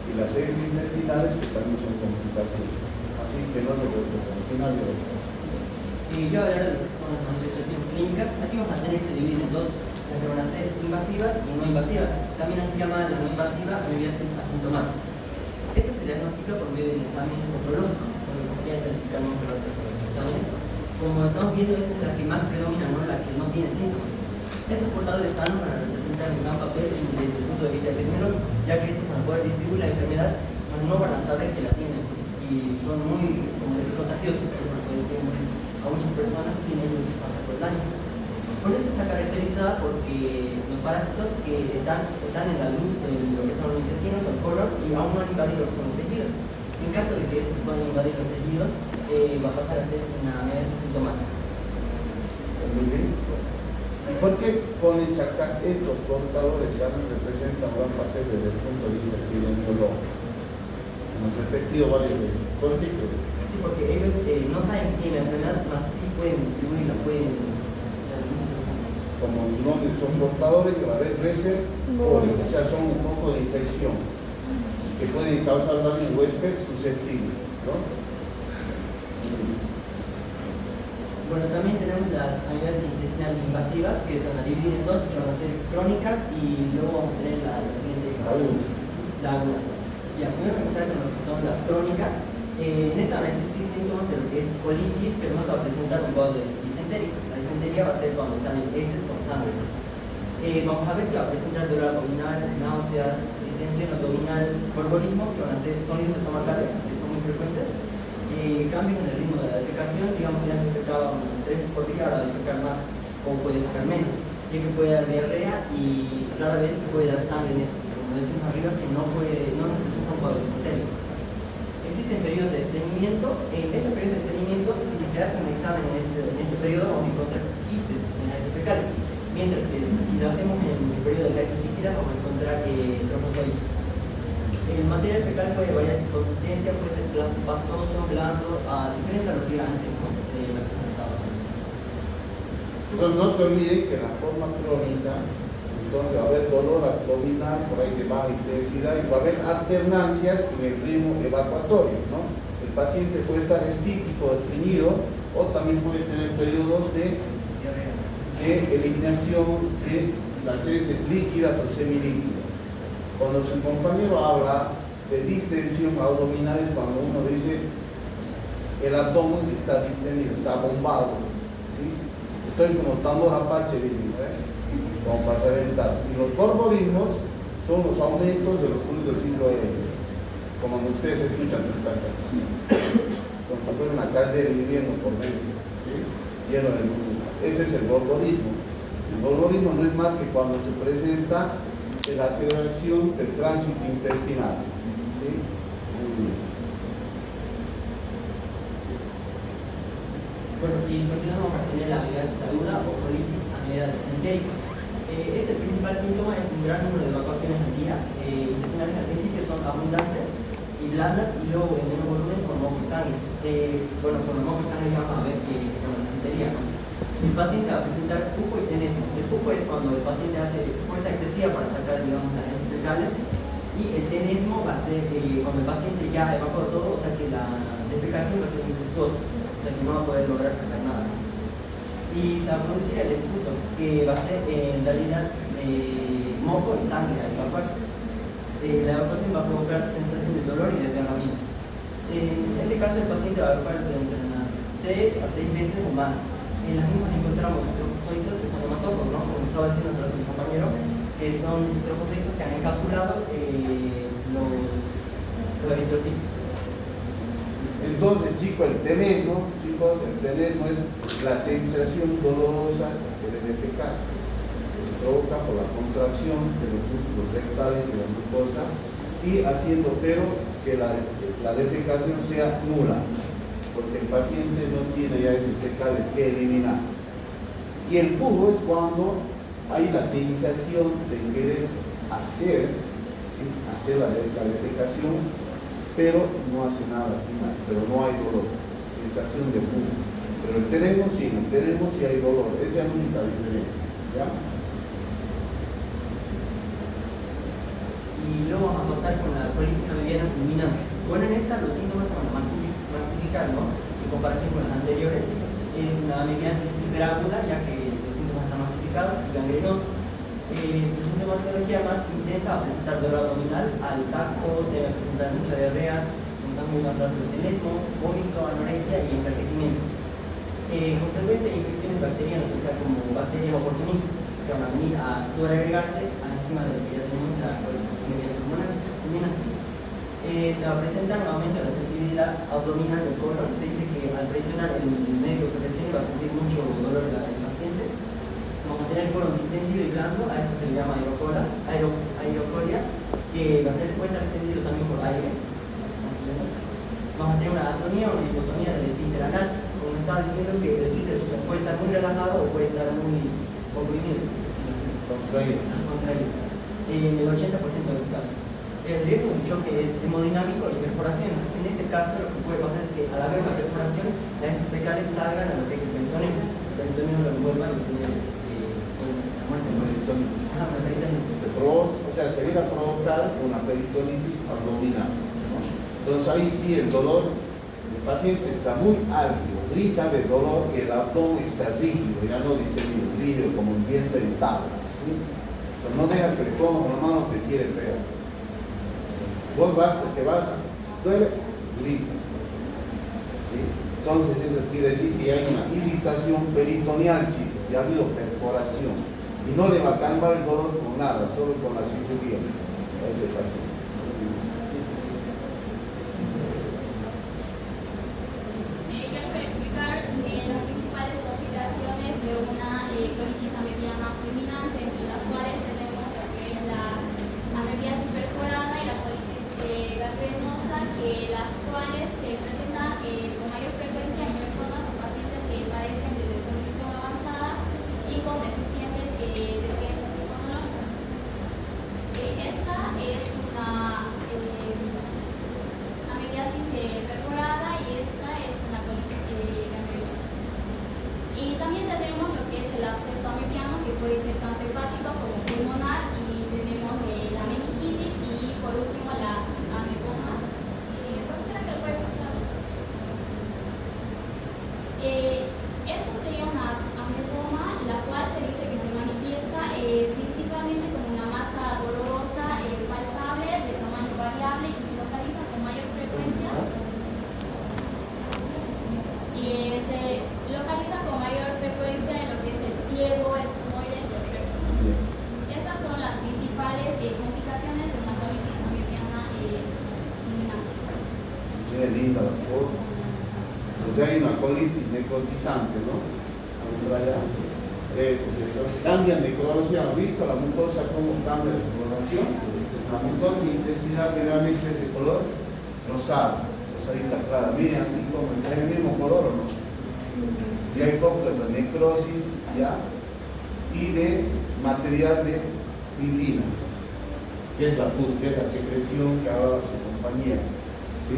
Y las heces intestinales que también son complicaciones. Así que no se preocupen, al final de lo que... Yo hablaré de las zonas de manifestaciones clínicas. Aquí vamos a tener que dividir en dos, las que van a ser invasivas y no invasivas. También se llama la no invasiva mediasis asintomática. Esta se diagnostica por medio de un examen patológico, donde podría identificarnos con otros exámenes. Como estamos viendo, esta es la que más predomina, no la que no tiene síntomas. Estos portadores sanos van a representar un gran papel desde el punto de vista epidemiológico, ya que estos van a poder distribuir la enfermedad, mas no van a saber que la tienen. Y son muy, como decir, contagiosos, porque pueden tener a muchas personas sin ellos pasar por el daño. Por eso está caracterizada porque los parásitos que están en la luz, en lo que son los intestinos o el colon, y aún no han invadido lo que son los tejidos. En caso de que estos puedan invadir los tejidos, va a pasar a ser una mediasis sintomática. Muy bien. ¿Y por qué pones acá estos portadores sanos representan gran papel desde el punto de vista epidemiológico? Hemos repetido varias veces. ¿Por qué crees? Sí, porque ellos no saben que tienen la enfermedad, mas sí pueden distribuirla, pueden... Como su nombre son portadores que a la vez crecen, o sea, son un poco de infección que pueden causar daño al huésped susceptible, ¿no? Bueno, también tenemos las amibiasis intestinales invasivas, que se van a dividir en dos, que van a ser crónicas y luego vamos a tener la siguiente, la aguda. Ya, primero empezar con lo que son las crónicas. En esta van a existir síntomas de lo que es colitis, pero no se va a presentar un cuadro de disentería. La disentería va a ser cuando salen heces con sangre. Vamos a ver que va a presentar dolor abdominal, náuseas, distensión abdominal, gorgorismos, que van a ser sonidos estomacales, que son muy frecuentes. Cambios en el ritmo de la defecación, digamos que antes defecaba unas 3 veces por día, ahora defecar más o puede defecar menos. Ya que puede dar diarrea y rara vez puede dar sangre en esto, como decimos arriba, que no representa un cuadro disentérico. Existen periodos de estreñimiento. En este periodo de estreñimiento, si se hace un examen en este periodo, vamos a encontrar quistes en las heces fecales, mientras que si lo hacemos en el periodo de la heces líquida, vamos a encontrar trofozoides. El material fecal puede variar su consistencia, puede ser pastoso, blando, diferente a lo que era antes, ¿no? La persona estaba haciendo. Entonces no se olviden que en la forma crónica, entonces va a haber dolor abdominal por ahí de baja intensidad y va a haber alternancias en el ritmo evacuatorio, ¿no? El paciente puede estar estítico, estreñido, o también puede tener periodos de eliminación de las heces líquidas o semilíquidas. Cuando su compañero habla de distensión abdominal es cuando uno dice el abdomen está distendido, está bombado, ¿sí? Estoy como tambor apache, dicen, como para reventar. Y los gorgorismos son los aumentos de los fluidos hidroaéreos, como cuando ustedes escuchan como si fuera una caldera hirviendo por dentro, ¿sí? Lleno de burbujas. Ese es el gorgorismo. El dolorismo no es más que cuando se presenta la aceleración del tránsito intestinal. ¿Sí? Muy bien. Bueno, y continuamos a tener la amibiasis aguda o colitis amibiada disentérica. Este principal síntoma es un gran número de evacuaciones al día. Intestinales al principio son abundantes y blandas y luego en menor volumen con moco y sangre. Bueno, con el moco y sangre ya vamos a ver que con la disentería. El paciente va a presentar pupo y tenesmo. El pupo es cuando el paciente hace fuerza excesiva para atacar, digamos, las heces fecales, y el tenesmo va a ser cuando el paciente ya ha evacuado todo, o sea que la defecación va a ser infructuosa, o sea que no va a poder lograr sacar nada. Y se va a producir el esputo, que va a ser en realidad moco y sangre al evacuar. La evacuación va a provocar sensación de dolor y desgarramiento. En este caso el paciente va a evacuar de entre unas 3 a 6 veces o más. En las mismas encontramos trofozoitos que son hematófagos, ¿no? Como estaba diciendo mi compañero, que son trofozoitos que han encapsulado los eritrocitos. Entonces, chicos, el tenesmo es la sensación dolorosa que debe defecar, que se provoca por la contracción de los músculos rectales y la mucosa, y haciendo pero que la defecación sea nula, porque el paciente no tiene ya esos fecales que eliminar. Y el pujo es cuando hay la sensación de querer hacer la defecación, pero no hace nada al final, pero no hay dolor, sensación de pujo. Pero el tenesmo sí hay dolor, esa es la única diferencia, ¿ya? Y luego vamos a pasar con la colitis amibiana fulminante. Bueno, en esta los síntomas se van a masificar, ¿no? En comparación con las anteriores, es una amibiasis hiperaguda, ya que los síntomas están masificados y gangrenosos. Su sintomatología más intensa va a presentar dolor abdominal, al tacto, debe presentar mucha diarrea, también va a hablar de tenesmo, vómito, anorexia y enflaquecimiento. Con frecuencia infecciones bacterianas, o sea, como bacterias oportunistas, que van a venir a sobreagregarse encima de lo que ya tenemos la amibiasis fulminante. Se va a presentar un aumento de la sensibilidad abdominal del colon. Se dice que al presionar el medio que presione va a sentir mucho dolor el paciente. Vamos a tener el colon distendido y blando, a esto se le llama aerocolia, que puede ser extendido también por aire. Vamos a tener una atonía o una hipotonía del esfínter anal. Como estaba diciendo, que el esfínter puede estar muy relajado o puede estar muy comprimido, contraído, en el 80% de los casos. El riesgo de un choque hemodinámico y perforación. En este caso, lo que puede pasar es que al haber una perforación, las heces fecales salgan a lo que es el peritoneo lo envuelva y tener la muerte. O sea, se viene a provocar una peritonitis abdominal, ¿no? Entonces ahí sí el dolor, el paciente está muy álgido, grita de dolor y el abdomen está rígido, ya no distendido, rígido como un diente de tabla, ¿sí? Pero no deja que le ponga con la mano, te quiere pegar. Vos basta que baja, duele, grita. ¿Sí? Entonces eso quiere decir que hay una irritación peritoneal, chicos, ya ha habido perforación. Y no le va a calmar el dolor con nada, solo con la cirugía a ese paciente. Yo les voy a explicar las principales complicaciones de una colitis amibiana fulminante, entre las cuales tenemos lo que es la amibiasis perforada y la colitis gangrenosa, que las cuales se presentan con mayor frecuencia en personas o pacientes que padecen de desnutrición avanzada y con deficiencias de defensas inmunológicas. Esta es una amibiasis perforada y esta es una colitis gangrenosa. Y también tenemos lo que es el absceso amibiano, que puede ser tanto hepático como pulmonar, y tenemos la meningitis y por último la ameboma. Esto sería una ameboma, la cual se dice que se manifiesta principalmente como una masa dolorosa, palpable, de tamaño variable y que se localiza con mayor frecuencia. Se localiza con mayor frecuencia en lo que es el ciego, esmoides y el recto. Estas son las principales complicaciones de una colitis amibiana fulminante. Qué linda las fotos. O sea, hay una colitis necrotizante, ¿no? cambian de coloración. ¿Han visto la mucosa cómo cambia de coloración? La mucosa intestinal generalmente es de color rosado, rosadita clara. Miren aquí cómo está el mismo color, ¿o no? Y hay focos de necrosis, ¿ya? Y de material de fibrina, que es la pus, que es la secreción que hablaba su compañera, ¿sí?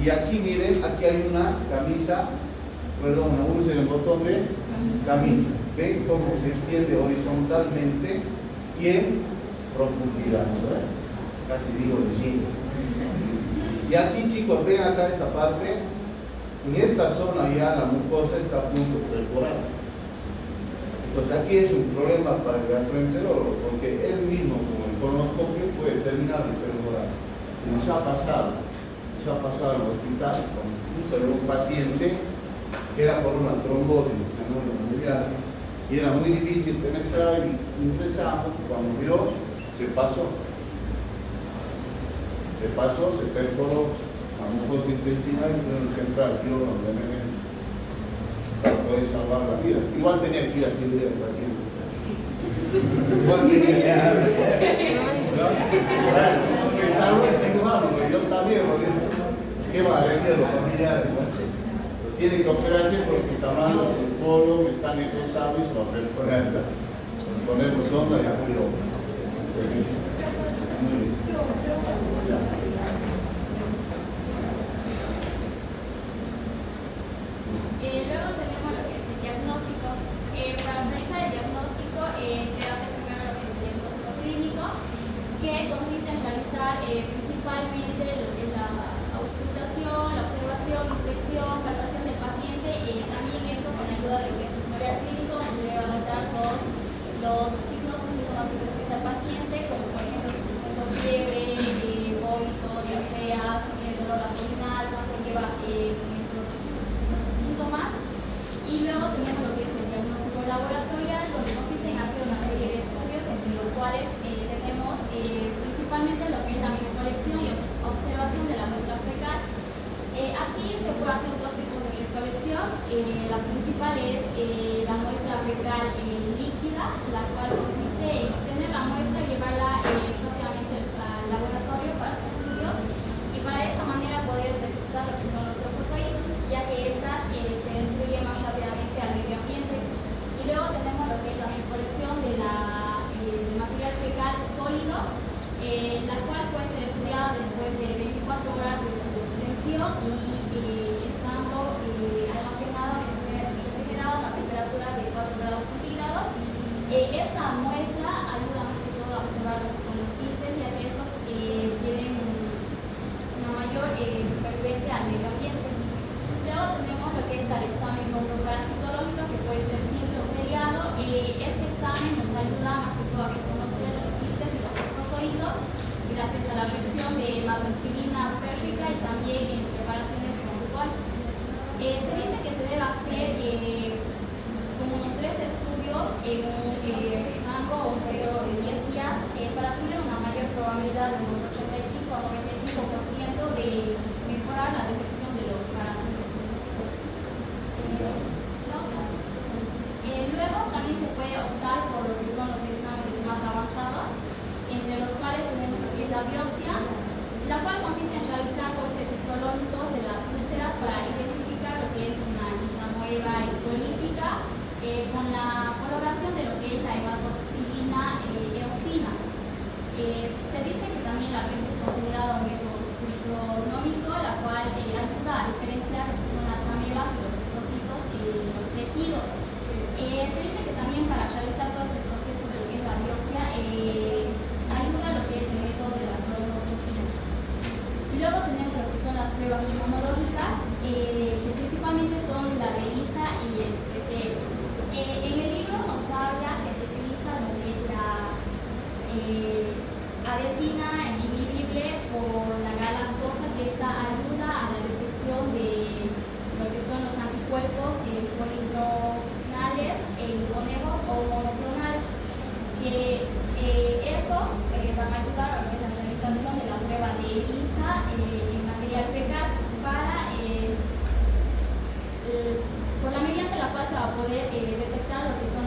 Y aquí miren, aquí hay una camisa, perdón, una úlcera en el botón de camisa. ¿Ven cómo se extiende horizontalmente y en profundidad? ¿No? Casi digo de sí. Y aquí, chicos, ven acá esta parte. En esta zona ya la mucosa está a punto de perforarse. Entonces aquí es un problema para el gastroenterólogo, porque él mismo, como el colonoscopio, puede terminar de perforar. Nos ha pasado en el hospital, justo de un paciente que era por una trombosis, y era muy difícil penetrar, y empezamos, cuando vio, se perforó la mucosa intestinal y tuvieron que entrar al quirófano de emergencia para poder salvar la vida. Igual tenía que ir a cirugía del paciente. Igual tenía que ir a porque salvo el ser humano, pero yo también, porque ¿qué va a decir los familiares? Pues tienen que operarse porque está mal el colon, está necrosado y se va a perforar. Ponemos sonda y aquí lo. Muy bien. Luego tenemos lo que es el diagnóstico. Para realizar el diagnóstico se hace primero lo que es el diagnóstico clínico, que consiste en realizar principalmente lo que es la auscultación, la observación, inspección, palpación del paciente, también eso con la ayuda de lo que es historial clínico, se debe adaptar todos los signos y síntomas que presenta el paciente, como por ejemplo si presenta fiebre, vómito, diarrea, si tiene dolor abdominal, cuánto lleva con esos síntomas. Y luego tenemos lo que es el diagnóstico laboratorial, donde consiste en hacer una serie de estudios, entre los cuales tenemos principalmente lo que es la recolección y observación de la muestra fecal. Aquí se puede hacer dos tipos de recolección. La principal es la muestra fecal líquida, la cual consiste en obtener la muestra y llevarla propiamente al laboratorio para su estudio, y para esa manera poder detectar lo que son los trofozoitos, ya que estas se destruyen más rápidamente al medio ambiente. Y luego tenemos lo que es la recolección de material fecal sólido, la cual puede ser estudiada después de 24 horas de su obtención y estando almacenada refrigerada a una temperatura de 4 grados centígrados. Esta muestra ayuda más que todo a observar lo que son los quistes, ya que estos tienen una mayor supervivencia al medio ambiente. Luego tenemos lo que es el examen parasitológico, que puede ser simple o seriado. Este examen nos ayuda más que todo a reconocer los quistes y los trofozoitos gracias a la reacción de hematoxilina férrica y también en preparaciones con alcohol. Se dice que se debe hacer como unos 3 estudios en un rango o un periodo de 10 días para tener una mayor probabilidad de unos 85 a 95% de mejorar la detección de los parásitos. Luego también se puede optar por lo que son los exámenes más avanzados, entre los cuales tenemos la biopsia, la cual consiste en realizar cortes histológicos de las úlceras para identificar lo que es una mueva histolítica con la coloración de lo que es la hematoxilina eosina. Se dice que también la biopsia es considerada un método micronómico, la cual ayuda a diferenciar lo que son las amebas, los histocitos y los tejidos. Se dice que también para realizar todo este proceso de lo que es la biopsia ayuda a lo que es el método de la colonoscopia. Luego tenemos lo que son las pruebas inmunológicas, que principalmente son la de ELISA y el PCR. En el libro nos habla que se utiliza lo que es la adesina indivisible por la galactosa, que esta ayuda a la detección de lo que son los anticuerpos policlonales, monegos o monoclonales, que estos van a ayudar a la realización de la prueba de ELISA en material fecal para por la mediante la cual se va a poder detectar lo que son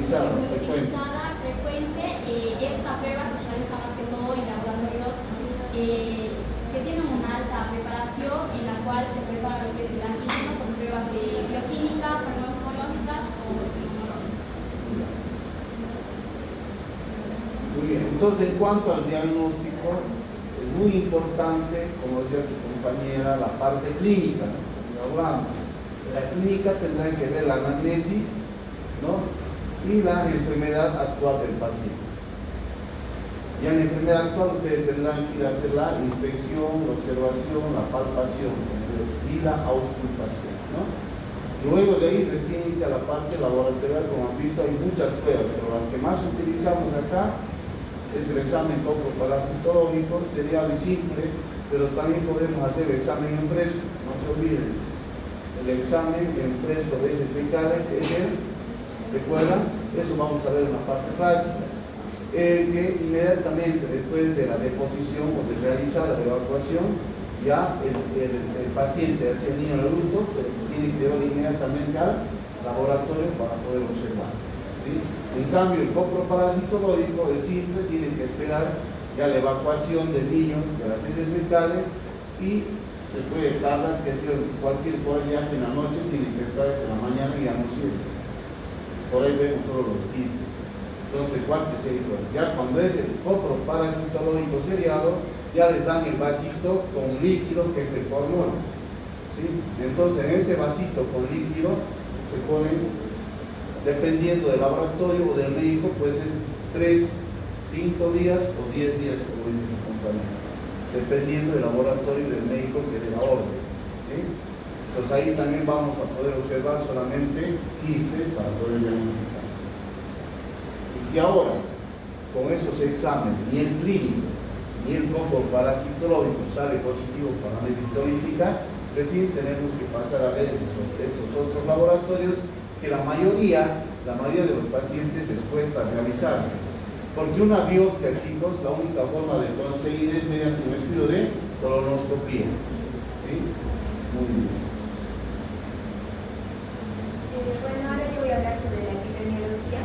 utilizada, frecuente. Frecuente. Esta prueba se realiza más que todo en laboratorios que tienen una alta preparación, en la cual se prepara lo que es el antígeno con pruebas de bioquímica, farmacológicas o inmunológicas. Muy bien, entonces en cuanto al diagnóstico, es muy importante, como decía su compañera, la parte clínica, ¿no? Hablamos. La clínica tendrá que ver la anamnesis, ¿no? Y la enfermedad actual del paciente. Ya en la enfermedad actual ustedes tendrán que ir a hacer la inspección, la observación, la palpación y la auscultación, ¿no? Luego de ahí recién inicia la parte laboratorial. Como han visto, hay muchas pruebas, pero la que más utilizamos acá es el examen coproparasitológico, serial y simple, pero también podemos hacer el examen en fresco, no se olviden. El examen en fresco de heces fecales es el, ¿recuerdan? Eso vamos a ver en la parte práctica. Que inmediatamente después de la deposición o de realizar la evacuación, ya el paciente, hacia el niño adulto, se tiene que llevar inmediatamente al laboratorio para poder observar, ¿sí? En cambio, el coproparasitológico es simple, tiene que esperar ya la evacuación del niño de las heces fecales y se puede tardar, que si cualquier cosa ya hace en la noche, tiene que estar hasta la mañana y ya no sirve. Por ahí vemos solo los quistes. Son de 4 a 6 horas. Ya cuando es el coproparasitológico seriado, ya les dan el vasito con líquido que es el formol, ¿sí? Entonces en ese vasito con líquido se ponen, dependiendo del laboratorio o del médico, puede ser 3, 5 días o 10 días, como dice su compañero, dependiendo del laboratorio y del médico que dé la orden, ¿sí? Entonces ahí también vamos a poder observar solamente quistes para poder diagnosticar. Y si ahora, con esos exámenes, ni el clínico ni el coproparasitológico sale positivo para la histolítica, recién tenemos que pasar a ver estos otros laboratorios que la mayoría de los pacientes les cuesta realizarse. Porque una biopsia, chicos, la única forma de conseguir es mediante un estudio de colonoscopía, ¿sí? Muy bien. Bueno, ahora yo voy a hablar sobre la epidemiología.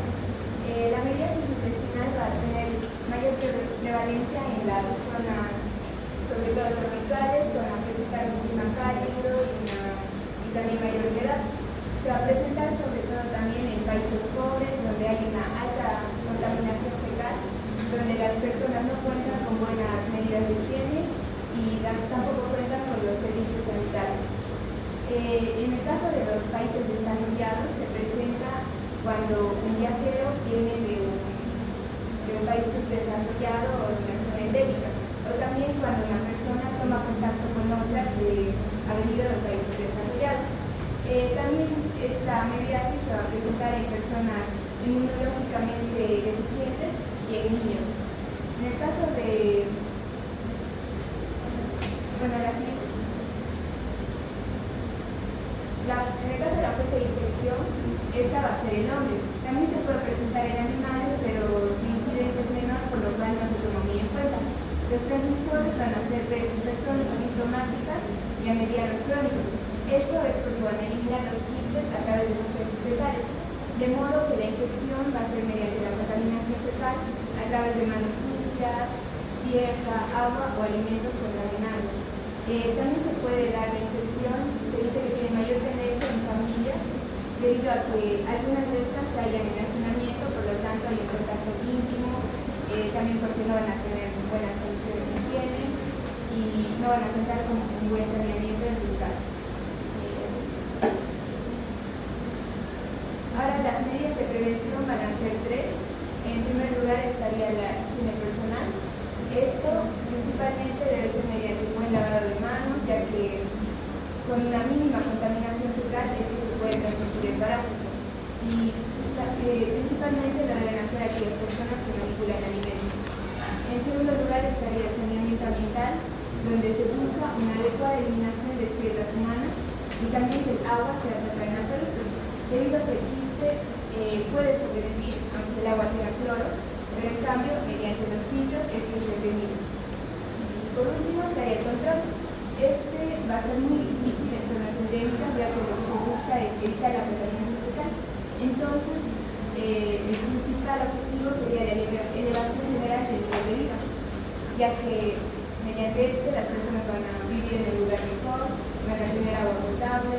La mediasis intestinal va a tener mayor prevalencia en las zonas, sobre todo tropicales, donde va a presentar un clima cálido y también mayor humedad. Se va a presentar sobre todo también en países pobres, donde hay una alta contaminación fecal, donde las personas no cuentan con buenas medidas de higiene y tampoco cuentan con los servicios sanitarios. En el caso de los países desarrollados, se presenta cuando un viajero viene de un país subdesarrollado o de una zona endémica, o también cuando una persona toma contacto con otra que ha venido de un país subdesarrollado. También esta mediasis se va a presentar en personas inmunológicamente deficientes y en niños. En el caso de... Bueno, la siguiente. En el caso de la fuente de infección, esta va a ser el hombre. También se puede presentar en animales, pero su incidencia es menor, por lo cual no se toma muy en cuenta. Los transmisores van a ser personas asintomáticas y a medianos crónicos. Esto es porque van a eliminar los quistes a través de sus heces fecales, de modo que la infección va a ser mediante la contaminación fecal a través de manos sucias, tierra, agua o alimentos contaminados. También se puede dar la infección, se dice que tiene mayor tendencia en familias, debido a que algunas de estas se hallan en hacinamiento, por lo tanto hay un contacto íntimo, también porque no van a tener buenas condiciones de higiene y no van a contar con un buen saneamiento en sus casas. Ahora las medidas de prevención van a ser 3. En primer lugar estaría la higiene personal. Esto principalmente debe ser mediante un buen lavado de manos, ya que con una mínima contaminación fecal es que se puede transmitir el parásito. Y principalmente lo deben hacer aquellas personas que manipulan alimentos. En segundo lugar estaría el saneamiento ambiental, donde se busca una adecuada eliminación de esqueletas humanas y también que el agua sea tratada en acueductos, debido a que el quiste puede sobrevivir aunque el agua tenga cloro, pero en cambio, mediante los filtros, este es retenido. Por último, estaría el control. Este va a ser muy difícil en zonas endémicas, ya que lo que se busca es evitar la contaminación fecal. Entonces, el principal objetivo sería la elevación general del nivel de vida, ya que mediante este las personas van a vivir en el lugar mejor, van a tener agua potable,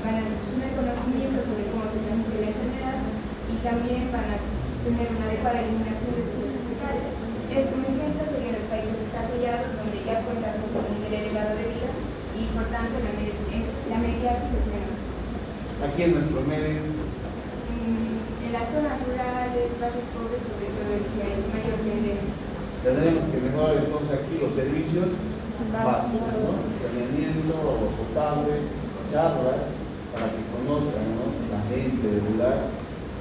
van a tener conocimiento sobre cómo se transmite la enfermedad y también van a tener una adecuada eliminación de sus heces fecales. Un ejemplo serían los países desarrollados, donde ya cuentan con un nivel elevado de vida y por tanto la mediasis es menor. Aquí en nuestro medio, En las zonas rurales, barrios pobres, sobre todo es que hay mayor tendencia. tendremos que mejorar entonces aquí los servicios básicos, ¿no? Saneamiento, agua potable, charlas, para que conozcan, ¿no?, la gente del lugar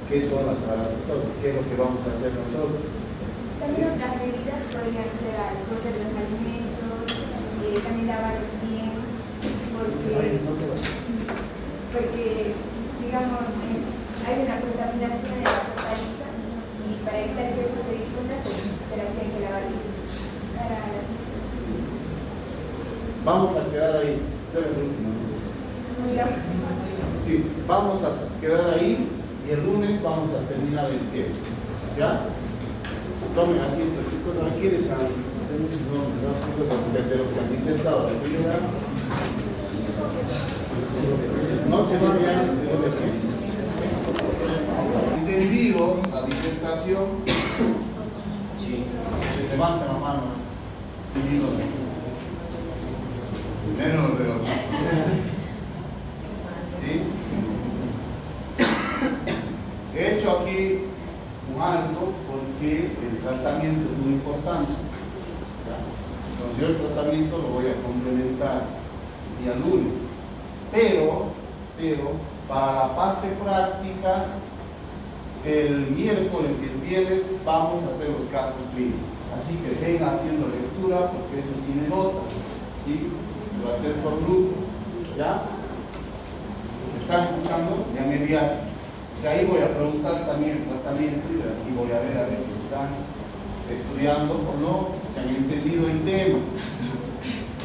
qué son las parásitos, qué es lo que vamos a hacer nosotros. También otras medidas podrían ser al coste de los alimentos, también lavarlos bien, porque digamos, hay una contaminación en las hortalizas y para evitar que esto se difunda se las tiene que lavar bien. Vamos a quedar ahí. Sí, vamos a quedar ahí y el lunes vamos a terminar el tiempo. ¿Ya? Tomen asiento, chicos. ¿No quieres saber? De los que han sentado. No se lo vean, se lo vean. Entendido la disertación. Se levanta la mano. Menos los de los. ¿Sí? He hecho aquí un alto porque el tratamiento es muy importante. ¿Ya? Entonces yo el tratamiento lo voy a complementar el día lunes. Pero para la parte práctica, el miércoles y el viernes vamos a hacer los casos clínicos. Así que vengan haciendo lectura porque eso tiene nota. ¿Sí? Va a ser por grupos. ¿Ya? ¿Me están escuchando? Ya mediasis. O sea, ahí voy a preguntar también el tratamiento y voy a ver si están estudiando o no, si han entendido el tema.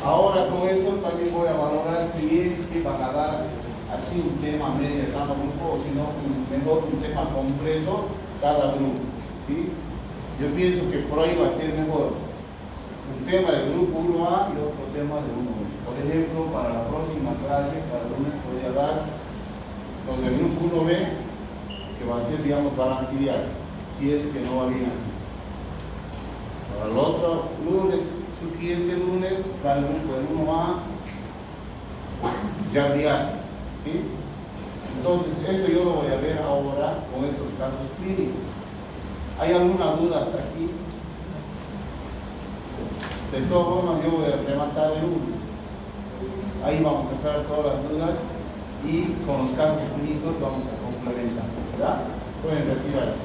Ahora con esto también voy a valorar si es que van a dar así un tema medio de cada grupo o si no, mejor un tema completo cada grupo. ¿Sí? Yo pienso que por ahí va a ser mejor un tema del grupo 1A y otro tema del 1B. Por ejemplo, para la próxima clase, para el lunes podría dar los del grupo 1B, que va a ser, digamos, balantidiasis, si es que no va bien así. Para el otro lunes, su siguiente lunes, para el grupo del 1A, yardiasis. ¿Sí? Entonces, eso yo lo voy a ver ahora con estos casos clínicos. ¿Hay alguna duda hasta aquí? De todas formas, yo voy a rematar el lunes. Ahí vamos a entrar todas las dudas y con los casos clínicos vamos a complementar. ¿Verdad? Pueden retirarse.